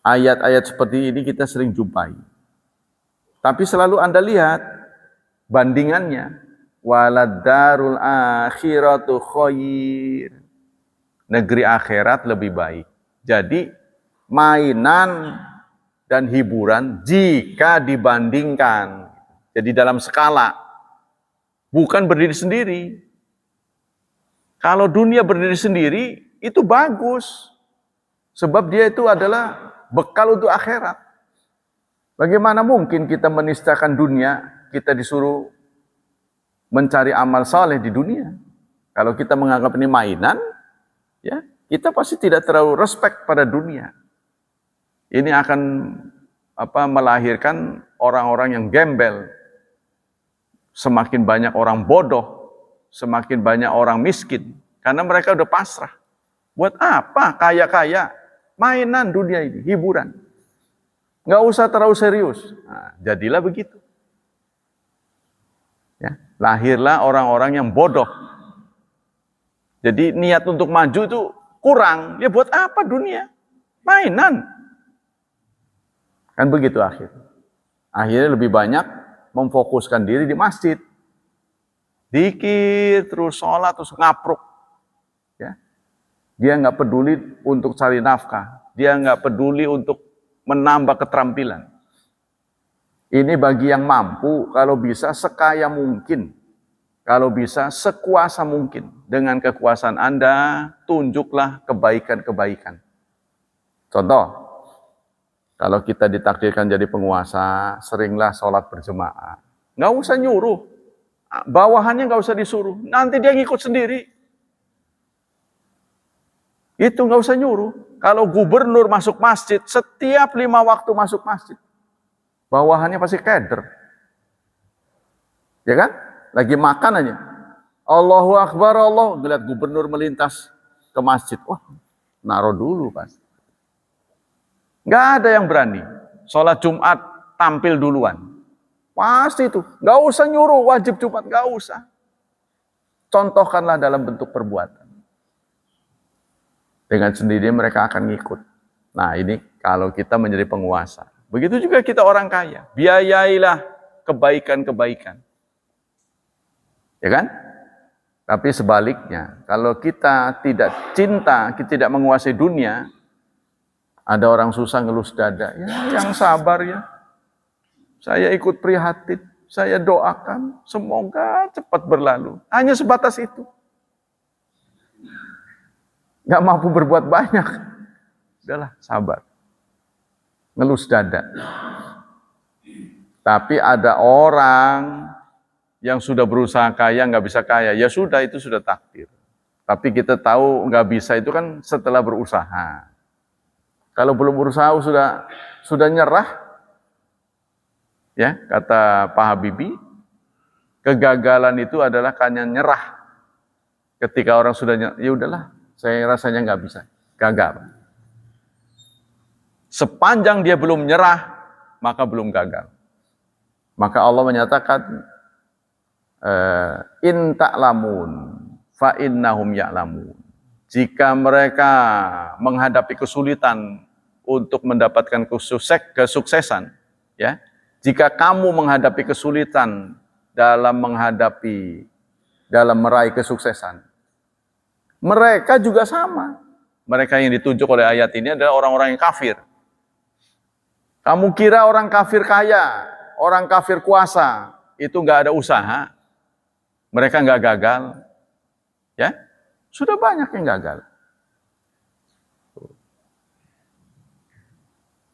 ayat-ayat seperti ini kita sering jumpai. Tapi selalu Anda lihat bandingannya. Walad darul akhiratu khair. Negeri akhirat lebih baik. Jadi mainan dan hiburan jika dibandingkan. Jadi dalam skala. Bukan berdiri sendiri. Kalau dunia berdiri sendiri, itu bagus. Sebab dia itu adalah bekal untuk akhirat. Bagaimana mungkin kita menistakan dunia, kita disuruh mencari amal saleh di dunia. Kalau kita menganggap ini mainan, ya kita pasti tidak terlalu respect pada dunia. Ini akan melahirkan orang-orang yang gembel. Semakin banyak orang bodoh, semakin banyak orang miskin. Karena mereka udah pasrah. Buat apa kaya-kaya? Mainan dunia ini, hiburan. Nggak usah terlalu serius. Nah, jadilah begitu. Lahirlah orang-orang yang bodoh. Jadi niat untuk maju itu kurang. Ya buat apa dunia? Mainan. Kan begitu akhirnya lebih banyak memfokuskan diri di masjid. Dikir terus sholat terus ngapruk. Ya. Dia nggak peduli untuk cari nafkah. Dia nggak peduli untuk menambah keterampilan. Ini bagi yang mampu, kalau bisa sekaya mungkin. Kalau bisa sekuasa mungkin. Dengan kekuasaan Anda, tunjuklah kebaikan-kebaikan. Contoh, kalau kita ditakdirkan jadi penguasa, seringlah sholat berjemaah. Nggak usah nyuruh. Bawahannya nggak usah disuruh. Nanti dia ngikut sendiri. Itu nggak usah nyuruh. Kalau gubernur masuk masjid, setiap 5 waktu masuk masjid. Bawahannya pasti keder. Ya kan? Lagi makan aja. Allahu Akbar, Allah. Ngeliat gubernur melintas ke masjid. Wah, naruh dulu pasti. Nggak ada yang berani. Sholat Jumat tampil duluan. Pasti itu. Nggak usah nyuruh wajib Jumat. Nggak usah. Contohkanlah dalam bentuk perbuatan. Dengan sendiri mereka akan ngikut. Nah ini kalau kita menjadi penguasa. Begitu juga kita orang kaya. Biayailah kebaikan-kebaikan. Ya kan? Tapi sebaliknya, kalau kita tidak cinta, kita tidak menguasai dunia, ada orang susah ngelus dada. Ya, yang sabar ya. Saya ikut prihatin. Saya doakan. Semoga cepat berlalu. Hanya sebatas itu. Gak mampu berbuat banyak. Udahlah, sabar. Ngelus dada. Tapi ada orang yang sudah berusaha kaya, nggak bisa kaya. Ya sudah, itu sudah takdir. Tapi kita tahu nggak bisa itu kan setelah berusaha. Kalau belum berusaha sudah nyerah, ya kata Pak Habibie, kegagalan itu adalah hanya nyerah. Ketika orang sudah nyerah, ya udahlah, saya rasanya nggak bisa, gagal. Sepanjang dia belum nyerah, maka belum gagal. Maka Allah menyatakan, in ta'lamun fa innahum ya'lamun. Jika mereka menghadapi kesulitan untuk mendapatkan kesuksesan, ya. Jika kamu menghadapi kesulitan dalam meraih kesuksesan, mereka juga sama. Mereka yang ditunjuk oleh ayat ini adalah orang-orang yang kafir. Kamu kira orang kafir kaya, orang kafir kuasa, itu nggak ada usaha, mereka nggak gagal, ya sudah banyak yang gagal.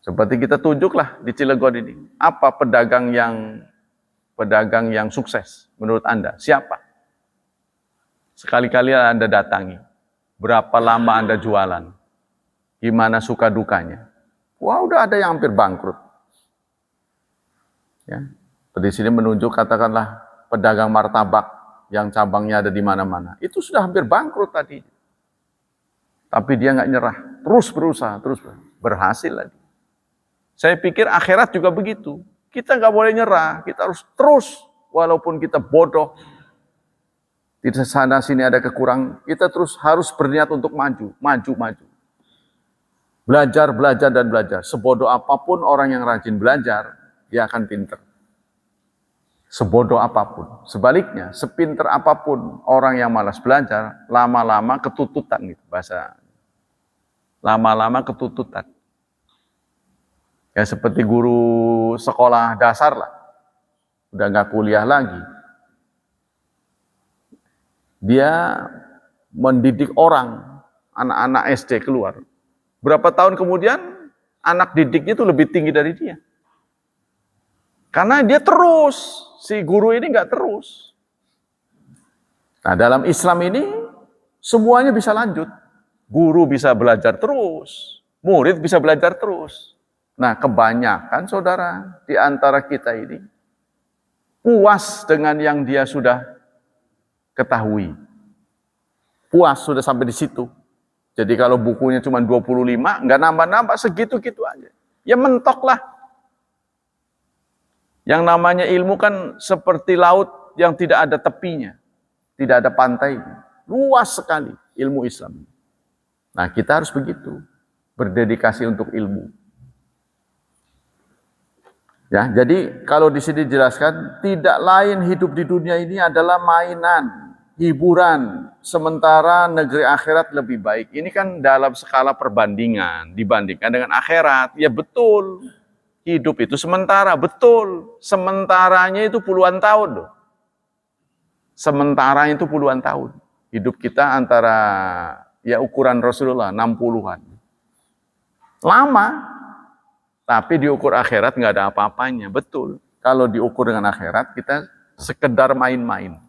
Seperti kita tunjuklah di Cilegon ini, apa pedagang yang sukses menurut Anda? Siapa? Sekali-kali Anda datangi, berapa lama Anda jualan, gimana suka dukanya? Wah, udah ada yang hampir bangkrut. Ya, di sini menunjuk katakanlah pedagang martabak yang cabangnya ada di mana-mana. Itu sudah hampir bangkrut tadi. Tapi dia nggak nyerah, terus berusaha, terus berhasil lagi. Saya pikir akhirat juga begitu. Kita nggak boleh nyerah, kita harus terus, walaupun kita bodoh. Di sana sini ada kekurangan, kita terus harus berniat untuk maju. Belajar, dan belajar. Sebodoh apapun orang yang rajin belajar, dia akan pinter. Sebodoh apapun. Sebaliknya, sepinter apapun orang yang malas belajar, lama-lama ketututan gitu bahasa. Lama-lama ketututan. Ya seperti guru sekolah dasar lah. Udah nggak kuliah lagi. Dia mendidik orang, anak-anak SD keluar. Berapa tahun kemudian, anak didiknya itu lebih tinggi dari dia. Karena dia terus, si guru ini nggak terus. Nah dalam Islam ini, semuanya bisa lanjut. Guru bisa belajar terus, murid bisa belajar terus. Nah kebanyakan saudara, di antara kita ini, puas dengan yang dia sudah ketahui. Puas sudah sampai di situ. Jadi kalau bukunya cuma 25, nggak nambah-nambah, segitu-gitu aja. Ya mentok lah. Yang namanya ilmu kan seperti laut yang tidak ada tepinya, tidak ada pantainya. Luas sekali ilmu Islam. Nah, kita harus begitu, berdedikasi untuk ilmu. Ya, jadi kalau di sini dijelaskan, tidak lain hidup di dunia ini adalah mainan, hiburan, sementara negeri akhirat lebih baik. Ini kan dalam skala perbandingan, dibandingkan dengan akhirat. Ya betul, hidup itu sementara, betul. Sementaranya itu puluhan tahun loh. Sementara itu puluhan tahun. Hidup kita antara, ya ukuran Rasulullah, 60-an. Lama, tapi diukur akhirat nggak ada apa-apanya, betul. Kalau diukur dengan akhirat, kita sekedar main-main.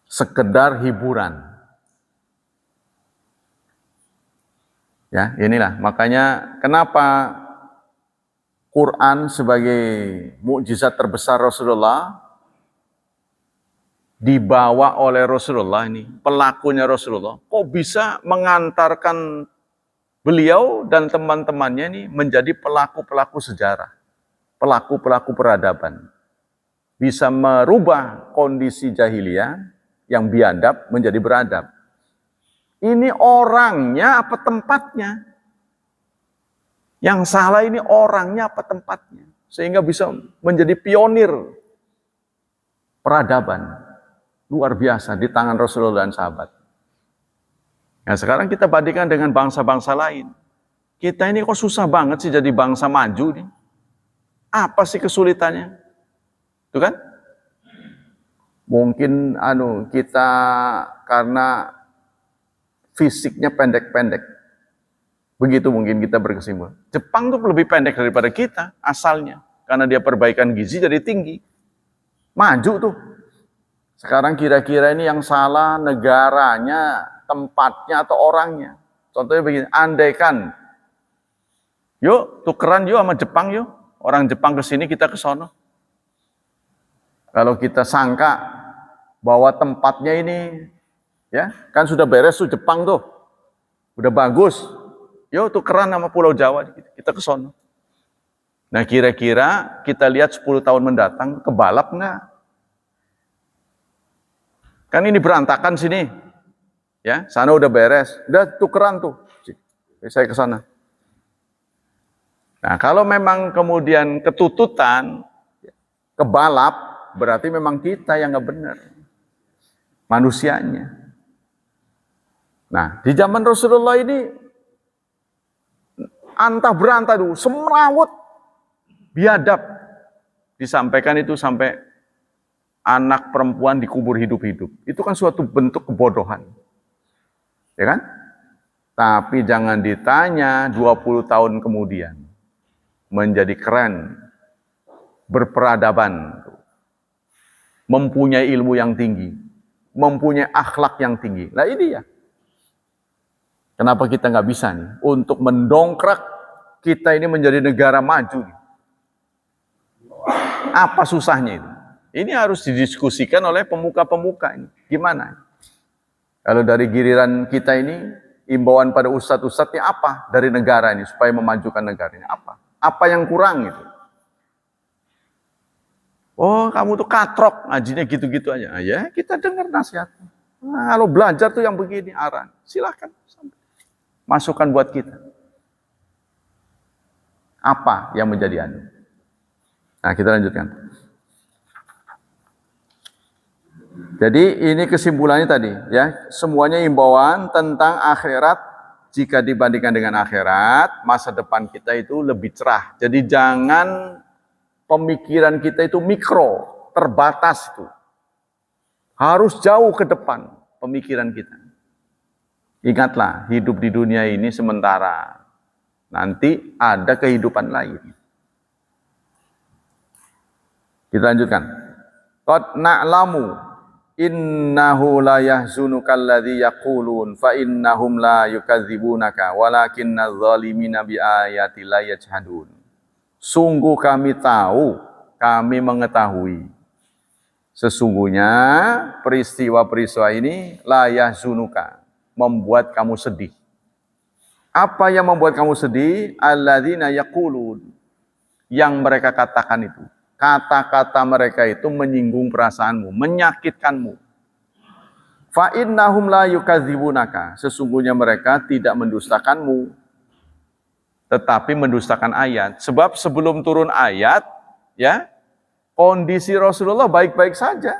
Sekedar hiburan. Ya, inilah makanya kenapa Quran sebagai mukjizat terbesar Rasulullah dibawa oleh Rasulullah ini, pelakunya Rasulullah, kok bisa mengantarkan beliau dan teman-temannya ini menjadi pelaku-pelaku sejarah, pelaku-pelaku peradaban. Bisa merubah kondisi jahiliyah yang biadab menjadi beradab. Ini orangnya apa tempatnya? Yang salah ini orangnya apa tempatnya? Sehingga bisa menjadi pionir peradaban. Luar biasa di tangan Rasulullah dan sahabat. Nah, sekarang kita bandingkan dengan bangsa-bangsa lain. Kita ini kok susah banget sih jadi bangsa maju nih. Apa sih kesulitannya? Itu kan? Mungkin kita karena fisiknya pendek-pendek. Begitu mungkin kita berkesimpulan. Jepang tuh lebih pendek daripada kita asalnya. Karena dia perbaikan gizi jadi tinggi. Maju tuh. Sekarang kira-kira ini yang salah negaranya, tempatnya atau orangnya. Contohnya begini, andaikan, yuk tukeran yuk sama Jepang yuk. Orang Jepang ke sini, kita ke sono. Kalau kita sangka bahwa tempatnya ini, ya kan sudah beres tuh Jepang tuh. Udah bagus. Yuk tukeran sama Pulau Jawa, kita ke sono. Nah kira-kira kita lihat 10 tahun mendatang, kebalap nggak? Kan ini berantakan sini. Ya, sana udah beres, udah tukeran tuh. Saya ke sana. Nah, kalau memang kemudian ketututan, kebalap, berarti memang kita yang nggak benar. Manusianya. Nah, di zaman Rasulullah ini antah berantah dulu, semrawut, biadab. Disampaikan itu sampai anak perempuan dikubur hidup-hidup. Itu kan suatu bentuk kebodohan. Ya kan? Tapi jangan ditanya 20 tahun kemudian. Menjadi keren. Berperadaban. Mempunyai ilmu yang tinggi. Mempunyai akhlak yang tinggi. Nah ini ya. Kenapa kita nggak bisa nih? Untuk mendongkrak kita ini menjadi negara maju. Apa susahnya itu? Ini harus didiskusikan oleh pemuka-pemuka ini. Gimana? Kalau dari giliran kita ini, imbauan pada ustadz-ustadznya apa dari negara ini supaya memajukan negara ini? Apa? Apa yang kurang itu? Oh, kamu tuh katrok, ngajinya gitu-gitu aja. Ya, kita dengar nasihatnya. Nah, kalau belajar tuh yang begini, arah. Silakan. Masukkan buat kita. Apa yang menjadi anu? Nah, kita lanjutkan. Jadi ini kesimpulannya tadi ya, semuanya imbauan tentang akhirat. Jika dibandingkan dengan akhirat, masa depan kita itu lebih cerah. Jadi jangan pemikiran kita itu mikro, terbatas itu. Harus jauh ke depan pemikiran kita. Ingatlah, hidup di dunia ini sementara. Nanti ada kehidupan lain. Kita lanjutkan. Qad na'lamu innahu la yahzunuka alladhi yaqulun fa innahum la yukadzibunaka walakinna adh-dhalimina bi ayati la yajhadun. Sungguh kami tahu, kami mengetahui. Sesungguhnya peristiwa-peristiwa ini la yahzunuka, membuat kamu sedih. Apa yang membuat kamu sedih? Alladzina yaqulun, yang mereka katakan itu. Kata-kata mereka itu menyinggung perasaanmu, menyakitkanmu. Fa innahum la yukadzibunaka. Sesungguhnya mereka tidak mendustakanmu, tetapi mendustakan ayat. Sebab sebelum turun ayat, ya, kondisi Rasulullah baik-baik saja.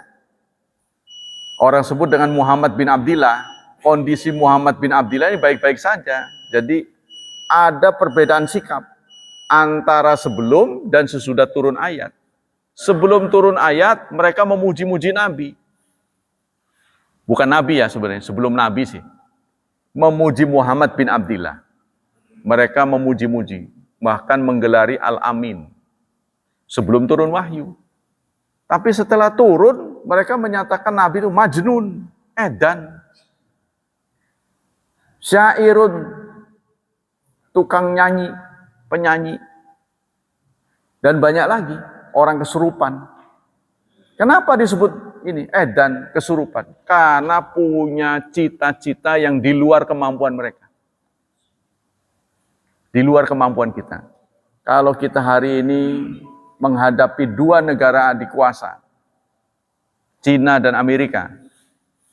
Orang sebut dengan Muhammad bin Abdillah. Kondisi Muhammad bin Abdillah ini baik-baik saja. Jadi ada perbedaan sikap antara sebelum dan sesudah turun ayat. Sebelum turun ayat, mereka memuji-muji Nabi. Bukan Nabi ya sebenarnya, sebelum Nabi sih. Memuji Muhammad bin Abdillah. Mereka memuji-muji, bahkan menggelari Al-Amin. Sebelum turun wahyu. Tapi setelah turun, mereka menyatakan Nabi itu majnun, edan. Syairun, tukang nyanyi, penyanyi. Dan banyak lagi, orang kesurupan. Kenapa disebut ini edan, kesurupan? Karena punya cita-cita yang di luar kemampuan mereka. Di luar kemampuan kita. Kalau kita hari ini menghadapi dua negara adik kuasa, Cina dan Amerika,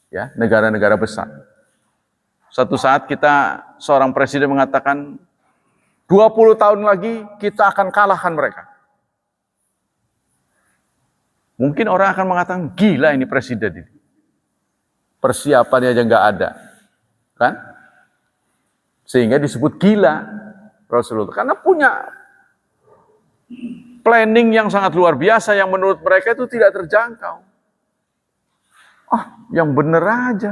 ya, negara-negara besar. Suatu saat seorang presiden mengatakan, 20 tahun lagi kita akan kalahkan mereka. Mungkin orang akan mengatakan, gila ini presiden ini. Persiapannya aja nggak ada. Kan? Sehingga disebut gila Rasulullah. Karena punya planning yang sangat luar biasa yang menurut mereka itu tidak terjangkau. Yang bener aja.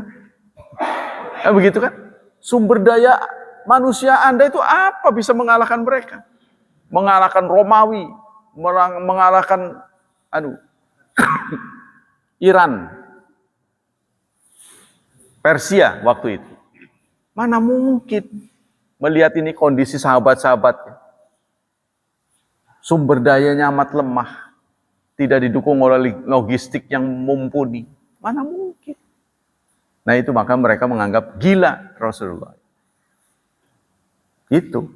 Begitu kan? Sumber daya manusia Anda itu apa bisa mengalahkan mereka? Mengalahkan Romawi, mengalahkan Iran, Persia waktu itu. Mana mungkin melihat ini kondisi sahabat-sahabatnya. Sumber dayanya amat lemah. Tidak didukung oleh logistik yang mumpuni. Mana mungkin. Nah itu maka mereka menganggap gila Rasulullah. Itu.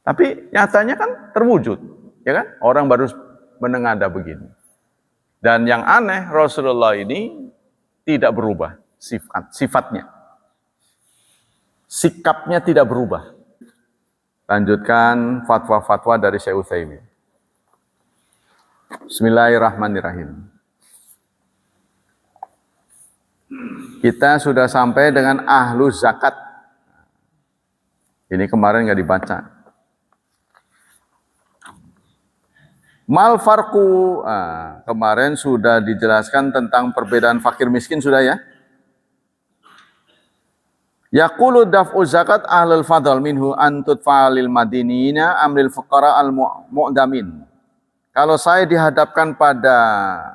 Tapi nyatanya kan terwujud. Ya kan? Orang baru menengada begini. Dan yang aneh, Rasulullah ini tidak berubah sifatnya. Sikapnya tidak berubah. Lanjutkan fatwa-fatwa dari Syekh Utsaimin. Bismillahirrahmanirrahim. Kita sudah sampai dengan ahlu zakat. Ini kemarin nggak dibaca. Mal farku, kemarin sudah dijelaskan tentang perbedaan fakir miskin sudah ya. Yaqulu daf'u zakat ahlul fadl minhu antut fa'alil madinina amril fuqara al mu'damin. Kalau saya dihadapkan pada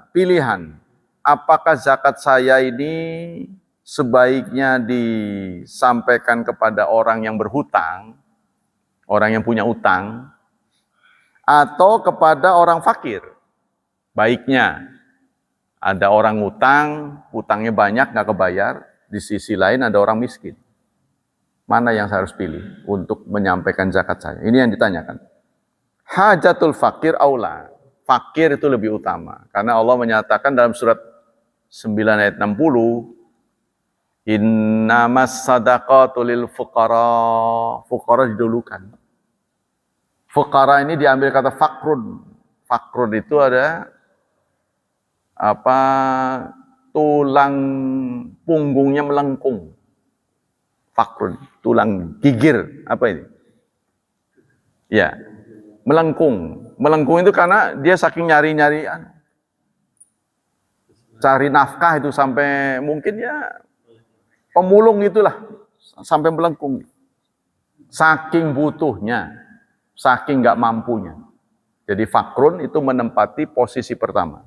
pilihan, apakah zakat saya ini sebaiknya disampaikan kepada orang yang berhutang, orang yang punya utang, atau kepada orang fakir. Baiknya ada orang utang, utangnya banyak nggak kebayar, di sisi lain ada orang miskin. Mana yang saya harus pilih untuk menyampaikan zakat saya? Ini yang ditanyakan. Hajatul fakir aula. Fakir itu lebih utama. Karena Allah menyatakan dalam surat 9 ayat 60, innamas sadaqatu lil fuqara. Fuqara didulukan. Fuqara ini diambil kata fakrun. Fakrun itu ada tulang punggungnya melengkung. Fakrun, tulang gigir, apa ini? Ya, melengkung. Melengkung itu karena dia saking nyari-nyari cari nafkah itu sampai mungkin ya pemulung itulah sampai melengkung. Saking butuhnya, saking nggak mampunya. Jadi fakrun itu menempati posisi pertama.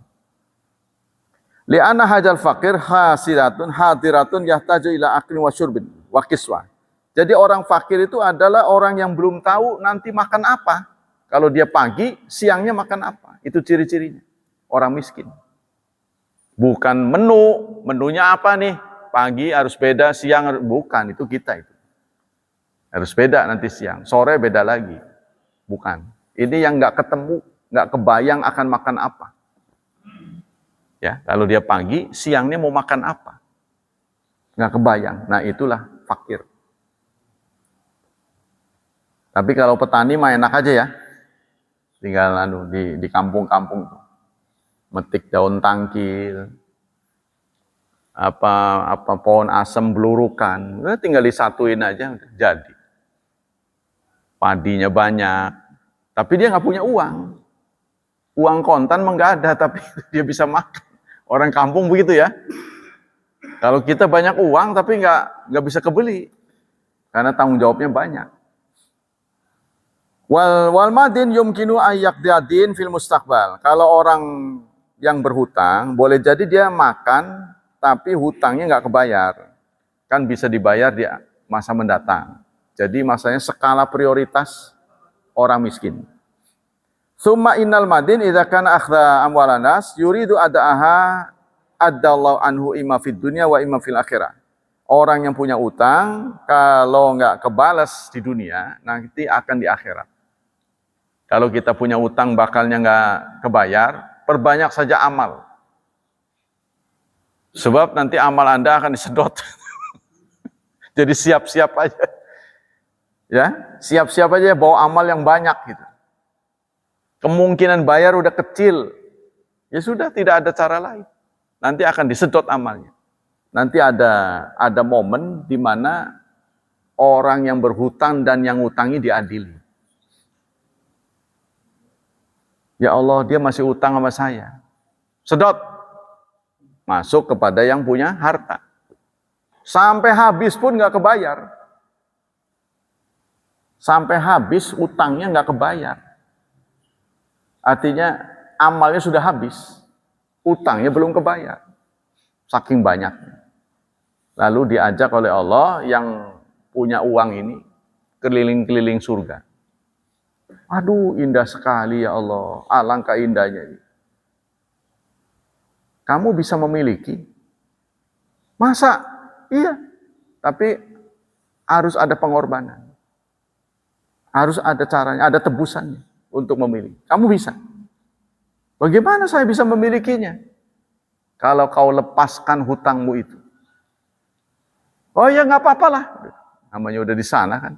Li'anna hajal fakir hadiratun yahtaju ila aklin wa syurbin wa kiswa. Jadi orang fakir itu adalah orang yang belum tahu nanti makan apa. Kalau dia pagi, siangnya makan apa. Itu ciri-cirinya. Orang miskin. Bukan menunya apa nih? Pagi harus beda, siang bukan. Itu kita itu. Harus beda nanti siang. Sore beda lagi. Bukan. Ini yang nggak ketemu, nggak kebayang akan makan apa. Ya, kalau dia pagi, siangnya mau makan apa? Nggak kebayang. Nah, itulah fakir. Tapi kalau petani mah enak aja ya. Tinggal di kampung-kampung metik daun tangkil, apa pohon asem belurukan, tinggal disatuin aja jadi. Padinya banyak, tapi dia nggak punya uang. Uang kontan mah nggak ada, tapi dia bisa makan. Orang kampung begitu ya. Kalau kita banyak uang tapi nggak bisa kebeli, karena tanggung jawabnya banyak. Wal madin yumkinu ayyaqdiyadin fil mustaqbal. Kalau orang yang berhutang, boleh jadi dia makan, tapi hutangnya nggak kebayar. Kan bisa dibayar di masa mendatang. Jadi masanya skala prioritas orang miskin. Summa innal madin idza kana akhdha amwalanas yuridu ada'aha addallahu anhu imma fid dunya wa imma fil akhirah. Orang yang punya utang, kalau nggak kebalas di dunia, nanti akan di akhirat. Kalau kita punya utang bakalnya nggak kebayar, perbanyak saja amal. Sebab nanti amal Anda akan disedot. Jadi siap-siap aja. Ya, siap-siap aja bawa amal yang banyak gitu. Kemungkinan bayar udah kecil. Ya sudah, tidak ada cara lain. Nanti akan disedot amalnya. Nanti ada momen di mana orang yang berhutang dan yang ngutangi diadili. Ya Allah, dia masih utang sama saya. Sedot. Masuk kepada yang punya harta. Sampai habis pun nggak kebayar. Sampai habis utangnya nggak kebayar. Artinya amalnya sudah habis. Utangnya belum kebayar. Saking banyaknya. Lalu diajak oleh Allah yang punya uang ini keliling-keliling surga. Aduh, indah sekali ya Allah. Alangkah indahnya ini. Kamu bisa memiliki. Masa? Iya. Tapi harus ada pengorbanan. Harus ada caranya, ada tebusannya untuk memilih. Kamu bisa. Bagaimana saya bisa memilikinya? Kalau kau lepaskan hutangmu itu. Oh ya, nggak apa-apa lah. Namanya udah di sana kan.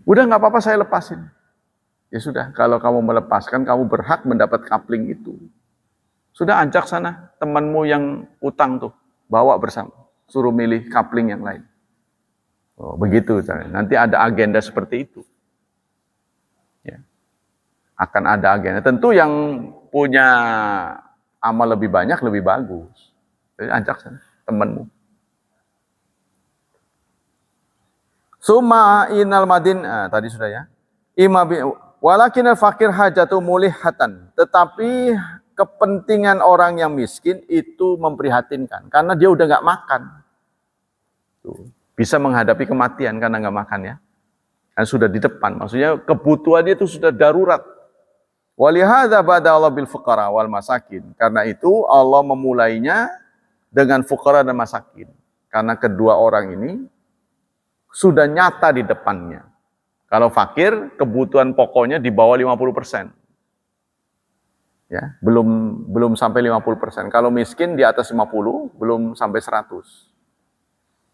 Udah nggak apa-apa, saya lepasin. Ya sudah, kalau kamu melepaskan, kamu berhak mendapat kapling itu. Sudah, ajak sana temanmu yang utang tuh, bawa bersama. Suruh milih kapling yang lain. Oh, begitu. Nanti ada agenda seperti itu. Ya. Akan ada agenda. Tentu yang punya amal lebih banyak, lebih bagus. Jadi ajak sana temanmu. Summa inal madin, tadi sudah ya. Walakin al-fakir hajatu mulihatan. Tetapi kepentingan orang yang miskin itu memprihatinkan. Karena dia udah nggak makan. Tuh. Bisa menghadapi kematian karena nggak makan ya. Dan sudah di depan. Maksudnya kebutuhannya itu sudah darurat. Walihadza bada Allah bil fuqara wal masakin. Karena itu Allah memulainya dengan fuqara dan masakin. Karena kedua orang ini sudah nyata di depannya. Kalau fakir, kebutuhan pokoknya di bawah 50%. Ya, belum sampai 50%. Kalau miskin di atas 50, belum sampai 100.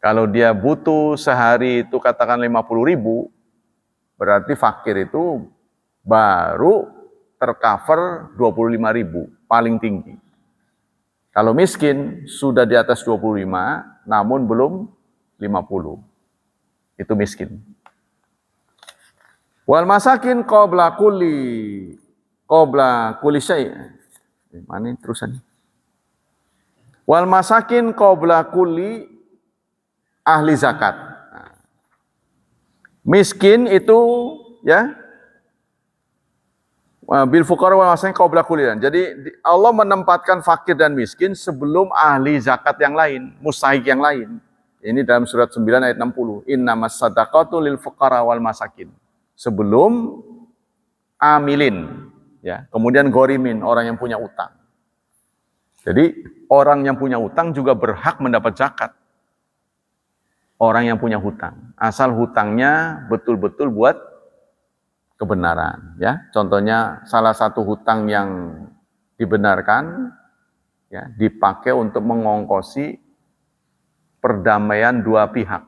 Kalau dia butuh sehari itu katakan 50.000, berarti fakir itu baru tercover 25.000, paling tinggi. Kalau miskin sudah di atas 25, namun belum 50. Itu miskin. Wal masakin qabla kulli syai'. Mana terusan? Wal masakin qabla kulli ahli zakat. Miskin itu ya bil fuqara wal masakin qabla kulli. Jadi Allah menempatkan fakir dan miskin sebelum ahli zakat yang lain, mustahik yang lain. Ini dalam surat 9 ayat 60. Innamas shadaqatu lil fuqara wal masakin. Sebelum amilin, ya. Kemudian gorimin, orang yang punya utang. Jadi orang yang punya utang juga berhak mendapat zakat. Orang yang punya hutang, asal hutangnya betul-betul buat kebenaran, ya. Contohnya salah satu hutang yang dibenarkan ya dipakai untuk mengongkosi perdamaian dua pihak.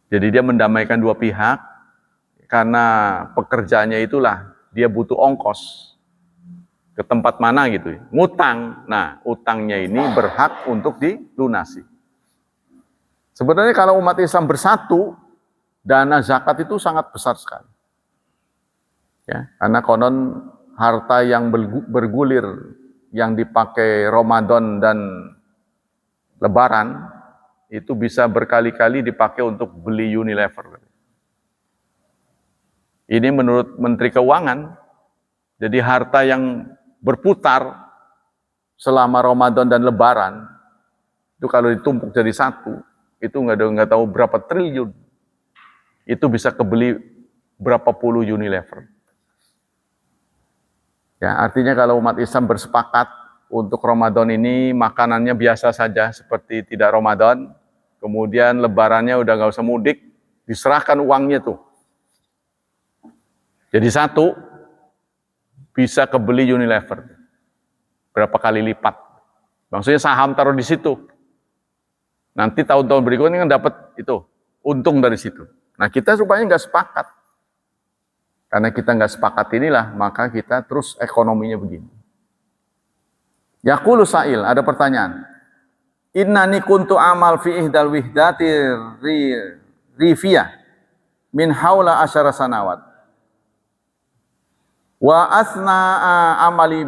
Jadi dia mendamaikan dua pihak karena pekerjaannya itulah dia butuh ongkos ke tempat mana gitu, ngutang. Nah, utangnya ini berhak untuk dilunasi. Sebenarnya kalau umat Islam bersatu, dana zakat itu sangat besar sekali. Ya, karena konon harta yang bergulir yang dipakai Ramadan dan Lebaran itu bisa berkali-kali dipakai untuk beli Unilever. Ini menurut Menteri Keuangan. Jadi harta yang berputar selama Ramadan dan Lebaran itu kalau ditumpuk jadi satu itu nggak tahu berapa triliun. Itu bisa kebeli berapa puluh Unilever. Ya, artinya kalau umat Islam bersepakat untuk Ramadan ini makanannya biasa saja seperti tidak Ramadan, kemudian Lebarannya udah nggak usah mudik, diserahkan uangnya tuh. Jadi satu bisa kebeli Unilever berapa kali lipat. Maksudnya saham taruh di situ. Nanti tahun-tahun berikutnya kan dapat itu untung dari situ. Nah kita rupanya nggak sepakat. Karena kita nggak sepakat inilah, maka kita terus ekonominya begini. Yaqulu sa'il, ada pertanyaan. Innani kuntu amal fi ihdal wihdati rifiyah min haula asyara sanawat. Wa asna'a amali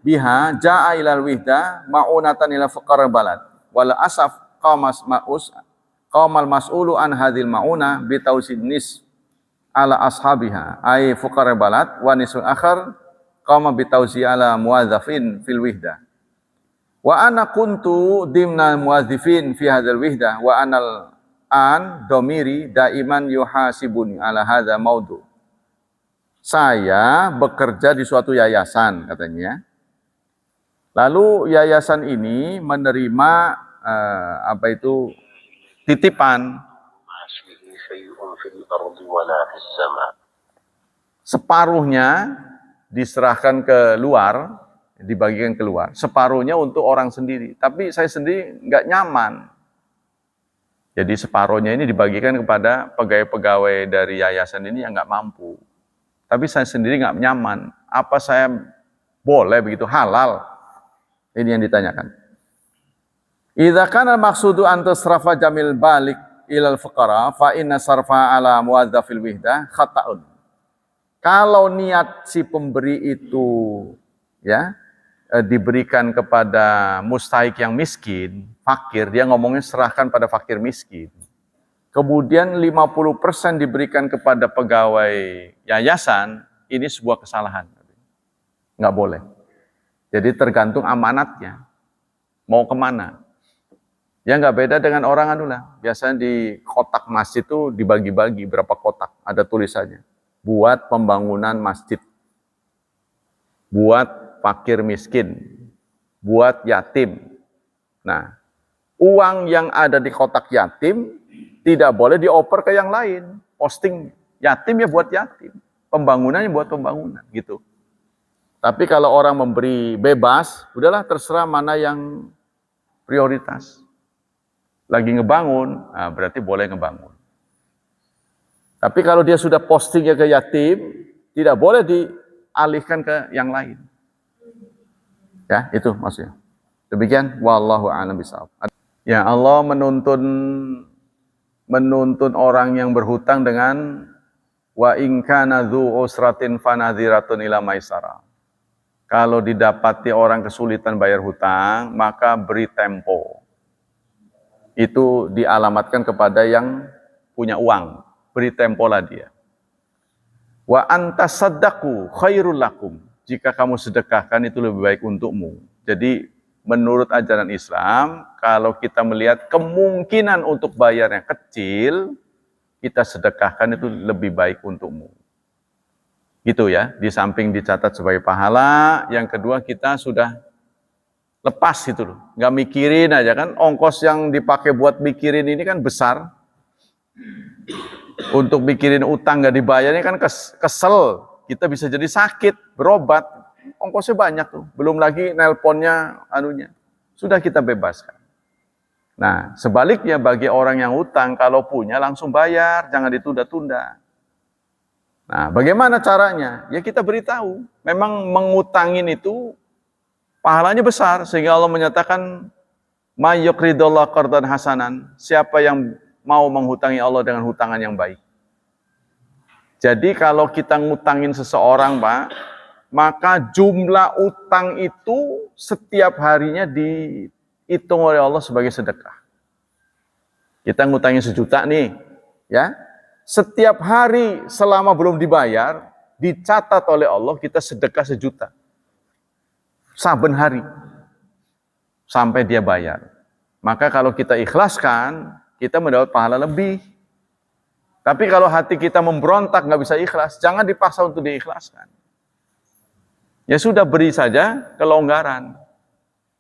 biha ja'a ilal wihda ma'unatan ila fuqara balad. Wala asaf qaumal mas'ulu an hadhil ma'una bi tawsid nis ala ashabiha ay fuqara balad wa nisul akhar qauma bi tawzi ala muwadzafin fil wihda. Wa ana kuntu dimna muwadzifin fi hadzal wihda wa anal an domiri daiman yuhasibuni ala hadza maudu. Saya bekerja di suatu yayasan katanya. Lalu yayasan ini menerima titipan. Separuhnya diserahkan ke luar, dibagikan keluar. Separuhnya untuk orang sendiri. Tapi saya sendiri nggak nyaman. Jadi separuhnya ini dibagikan kepada pegawai-pegawai dari yayasan ini yang nggak mampu. Tapi saya sendiri nggak nyaman. Apa saya boleh begitu halal? Ini yang ditanyakan. Idza kana al-maqsudu an tasrafa jamil balik ilal fuqara fa inna sarfa ala muwadzafil wihdah khata'un. Kalau niat si pemberi itu ya diberikan kepada mustahik yang miskin, fakir, dia ngomongnya serahkan pada fakir miskin. Kemudian 50% diberikan kepada pegawai yayasan, ini sebuah kesalahan. Nggak boleh. Jadi tergantung amanatnya. Mau kemana? Ya nggak beda dengan orang biasanya di kotak masjid itu dibagi-bagi berapa kotak, ada tulisannya. Buat pembangunan masjid. Buat fakir miskin. Buat yatim. Nah, uang yang ada di kotak yatim tidak boleh dioper ke yang lain. Posting yatim ya buat yatim. Pembangunannya buat pembangunan gitu. Tapi kalau orang memberi bebas, udahlah terserah mana yang prioritas. Lagi ngebangun, nah berarti boleh ngebangun. Tapi kalau dia sudah postingnya ke yatim, tidak boleh dialihkan ke yang lain. Ya, itu maksudnya. Demikian, wallahu a'lam bishawab. Ya, Allah menuntun orang yang berhutang dengan wa in kana dzu usratin fanadhiratun ila maisara. Kalau didapati orang kesulitan bayar hutang, maka beri tempo. Itu dialamatkan kepada yang punya uang, beri tempolah dia. Wa antasaddaqu khairul lakum. Jika kamu sedekahkan itu lebih baik untukmu. Jadi menurut ajaran Islam, kalau kita melihat kemungkinan untuk bayarnya kecil, kita sedekahkan itu lebih baik untukmu. Gitu ya, di samping dicatat sebagai pahala, yang kedua kita sudah lepas itu loh. Nggak mikirin aja kan, ongkos yang dipakai buat mikirin ini kan besar. Untuk mikirin utang nggak dibayar ini kan kesel. Kita bisa jadi sakit, berobat. Ongkosnya banyak tuh. Belum lagi nelponnya, anunya. Sudah kita bebaskan. Nah, sebaliknya bagi orang yang utang, kalau punya langsung bayar, jangan ditunda-tunda. Nah, bagaimana caranya? Ya kita beritahu. Memang mengutangin itu pahalanya besar, sehingga Allah menyatakan, "May yuqridullahu qardan hasanan." Siapa yang mau menghutangi Allah dengan hutangan yang baik. Jadi kalau kita ngutangin seseorang, Pak, maka jumlah utang itu setiap harinya dihitung oleh Allah sebagai sedekah. Kita ngutangin 1 juta nih, ya. Setiap hari selama belum dibayar, dicatat oleh Allah kita sedekah 1 juta. Saben hari. Sampai dia bayar. Maka kalau kita ikhlaskan, kita mendapat pahala lebih. Tapi kalau hati kita memberontak, nggak bisa ikhlas, jangan dipaksa untuk diikhlaskan. Ya sudah, beri saja kelonggaran.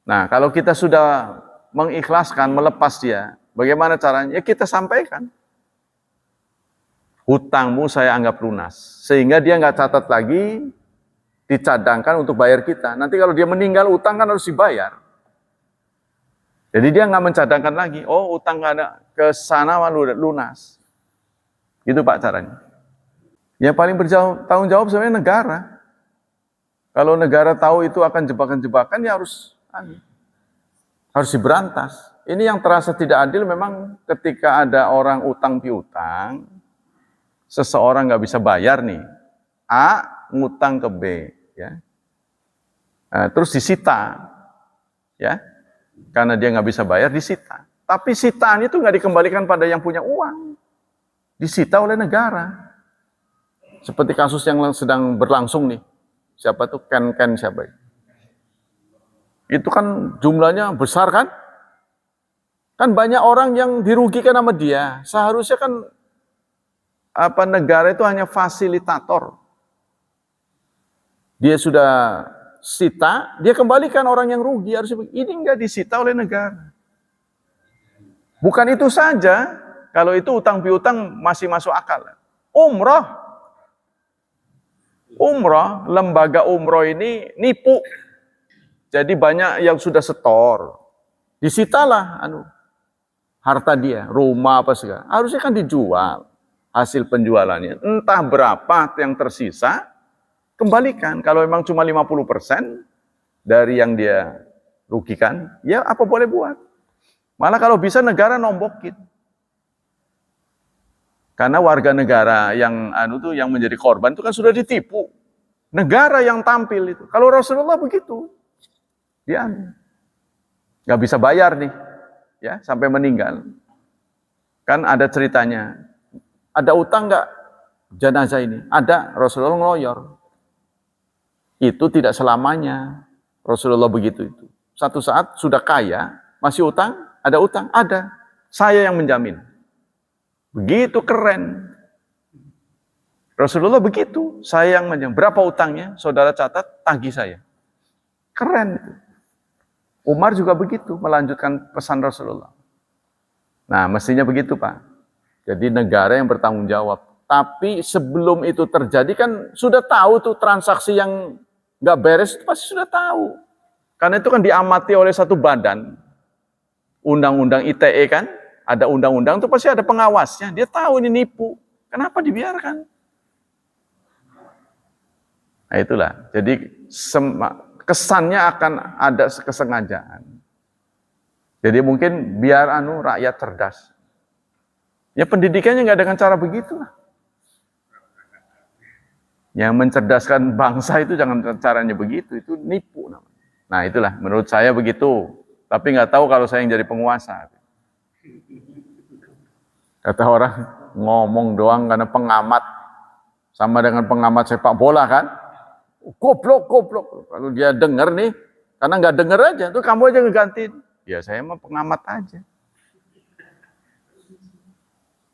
Nah, kalau kita sudah mengikhlaskan, melepas dia, bagaimana caranya? Ya kita sampaikan. Hutangmu saya anggap lunas. Sehingga dia nggak catat lagi, dicadangkan untuk bayar kita. Nanti kalau dia meninggal, utang kan harus dibayar. Jadi dia nggak mencadangkan lagi. Oh, utang ke sana lunas. Itu Pak caranya. Yang paling bertanggung jawab sebenarnya negara. Kalau negara tahu itu akan jebakan-jebakan, ya harus diberantas. Ini yang terasa tidak adil memang ketika ada orang utang piutang, seseorang nggak bisa bayar nih, A ngutang ke B, ya, terus disita, ya, karena dia nggak bisa bayar disita. Tapi sitaan itu nggak dikembalikan pada yang punya uang, disita oleh negara. Seperti kasus yang sedang berlangsung nih. Siapa tuh Ken siapa? Itu kan jumlahnya besar kan? Kan banyak orang yang dirugikan sama dia. Seharusnya kan negara itu hanya fasilitator. Dia sudah sita, dia kembalikan orang yang rugi. Harusnya ini enggak disita oleh negara. Bukan itu saja, kalau itu utang piutang masih masuk akal. Umroh, lembaga umroh ini nipu. Jadi banyak yang sudah setor. Disitalah harta dia, rumah apa segala. Harusnya kan dijual hasil penjualannya. Entah berapa yang tersisa, kembalikan. Kalau memang cuma 50% dari yang dia rugikan, ya apa boleh buat. Malah kalau bisa negara nombokin. Karena warga negara yang yang menjadi korban itu kan sudah ditipu. Negara yang tampil itu. Kalau Rasulullah begitu, dia nggak bisa bayar nih, ya sampai meninggal. Kan ada ceritanya. Ada utang nggak jenazah ini? Ada. Rasulullah ngeloyor. Itu tidak selamanya. Rasulullah begitu itu. Satu saat sudah kaya, masih utang, ada utang, ada. Saya yang menjamin. Begitu keren. Rasulullah begitu, saya yang menjamin. Berapa utangnya? Saudara catat, tagih saya. Keren itu. Umar juga begitu, melanjutkan pesan Rasulullah. Nah, mestinya begitu, Pak. Jadi negara yang bertanggung jawab. Tapi sebelum itu terjadi kan sudah tahu tuh transaksi yang nggak beres, itu pasti sudah tahu. Karena itu kan diamati oleh satu badan. Undang-undang ITE kan, ada undang-undang itu pasti ada pengawasnya. Dia tahu ini nipu. Kenapa dibiarkan? Nah itulah. Jadi kesannya akan ada kesengajaan. Jadi mungkin biar rakyat cerdas. Ya pendidikannya nggak dengan cara begitu lah. Yang mencerdaskan bangsa itu jangan caranya begitu. Itu nipu namanya. Nah itulah menurut saya begitu. Tapi nggak tahu kalau saya yang jadi penguasa. Kata orang ngomong doang karena pengamat sama dengan pengamat sepak bola kan, goblok. Kalau dia dengar nih, karena nggak dengar aja, tuh kamu aja ngegantiin. Ya saya mah pengamat aja.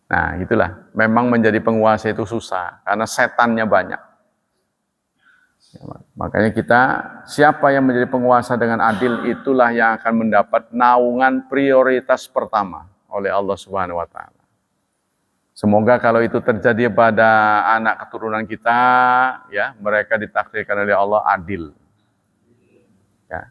Nah itulah, memang menjadi penguasa itu susah karena setannya banyak. Makanya kita, siapa yang menjadi penguasa dengan adil, itulah yang akan mendapat naungan prioritas pertama oleh Allah Subhanahu wa Ta'ala. Semoga kalau itu terjadi pada anak keturunan kita, ya, mereka ditakdirkan oleh Allah adil. Ya.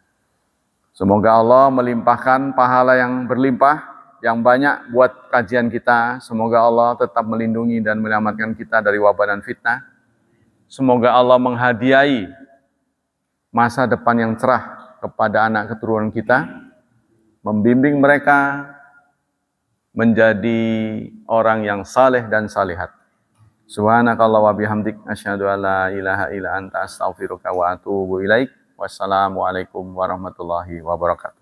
Semoga Allah melimpahkan pahala yang berlimpah, yang banyak buat kajian kita. Semoga Allah tetap melindungi dan menyelamatkan kita dari wabah dan fitnah. Semoga Allah menghadiahi masa depan yang cerah kepada anak keturunan kita, membimbing mereka menjadi orang yang saleh dan salihat. Subhanakallah wa bihamdik asyhadu an la ilaha illa anta astaghfiruka wa atubu ilaik. Wassalamualaikum warahmatullahi wabarakatuh.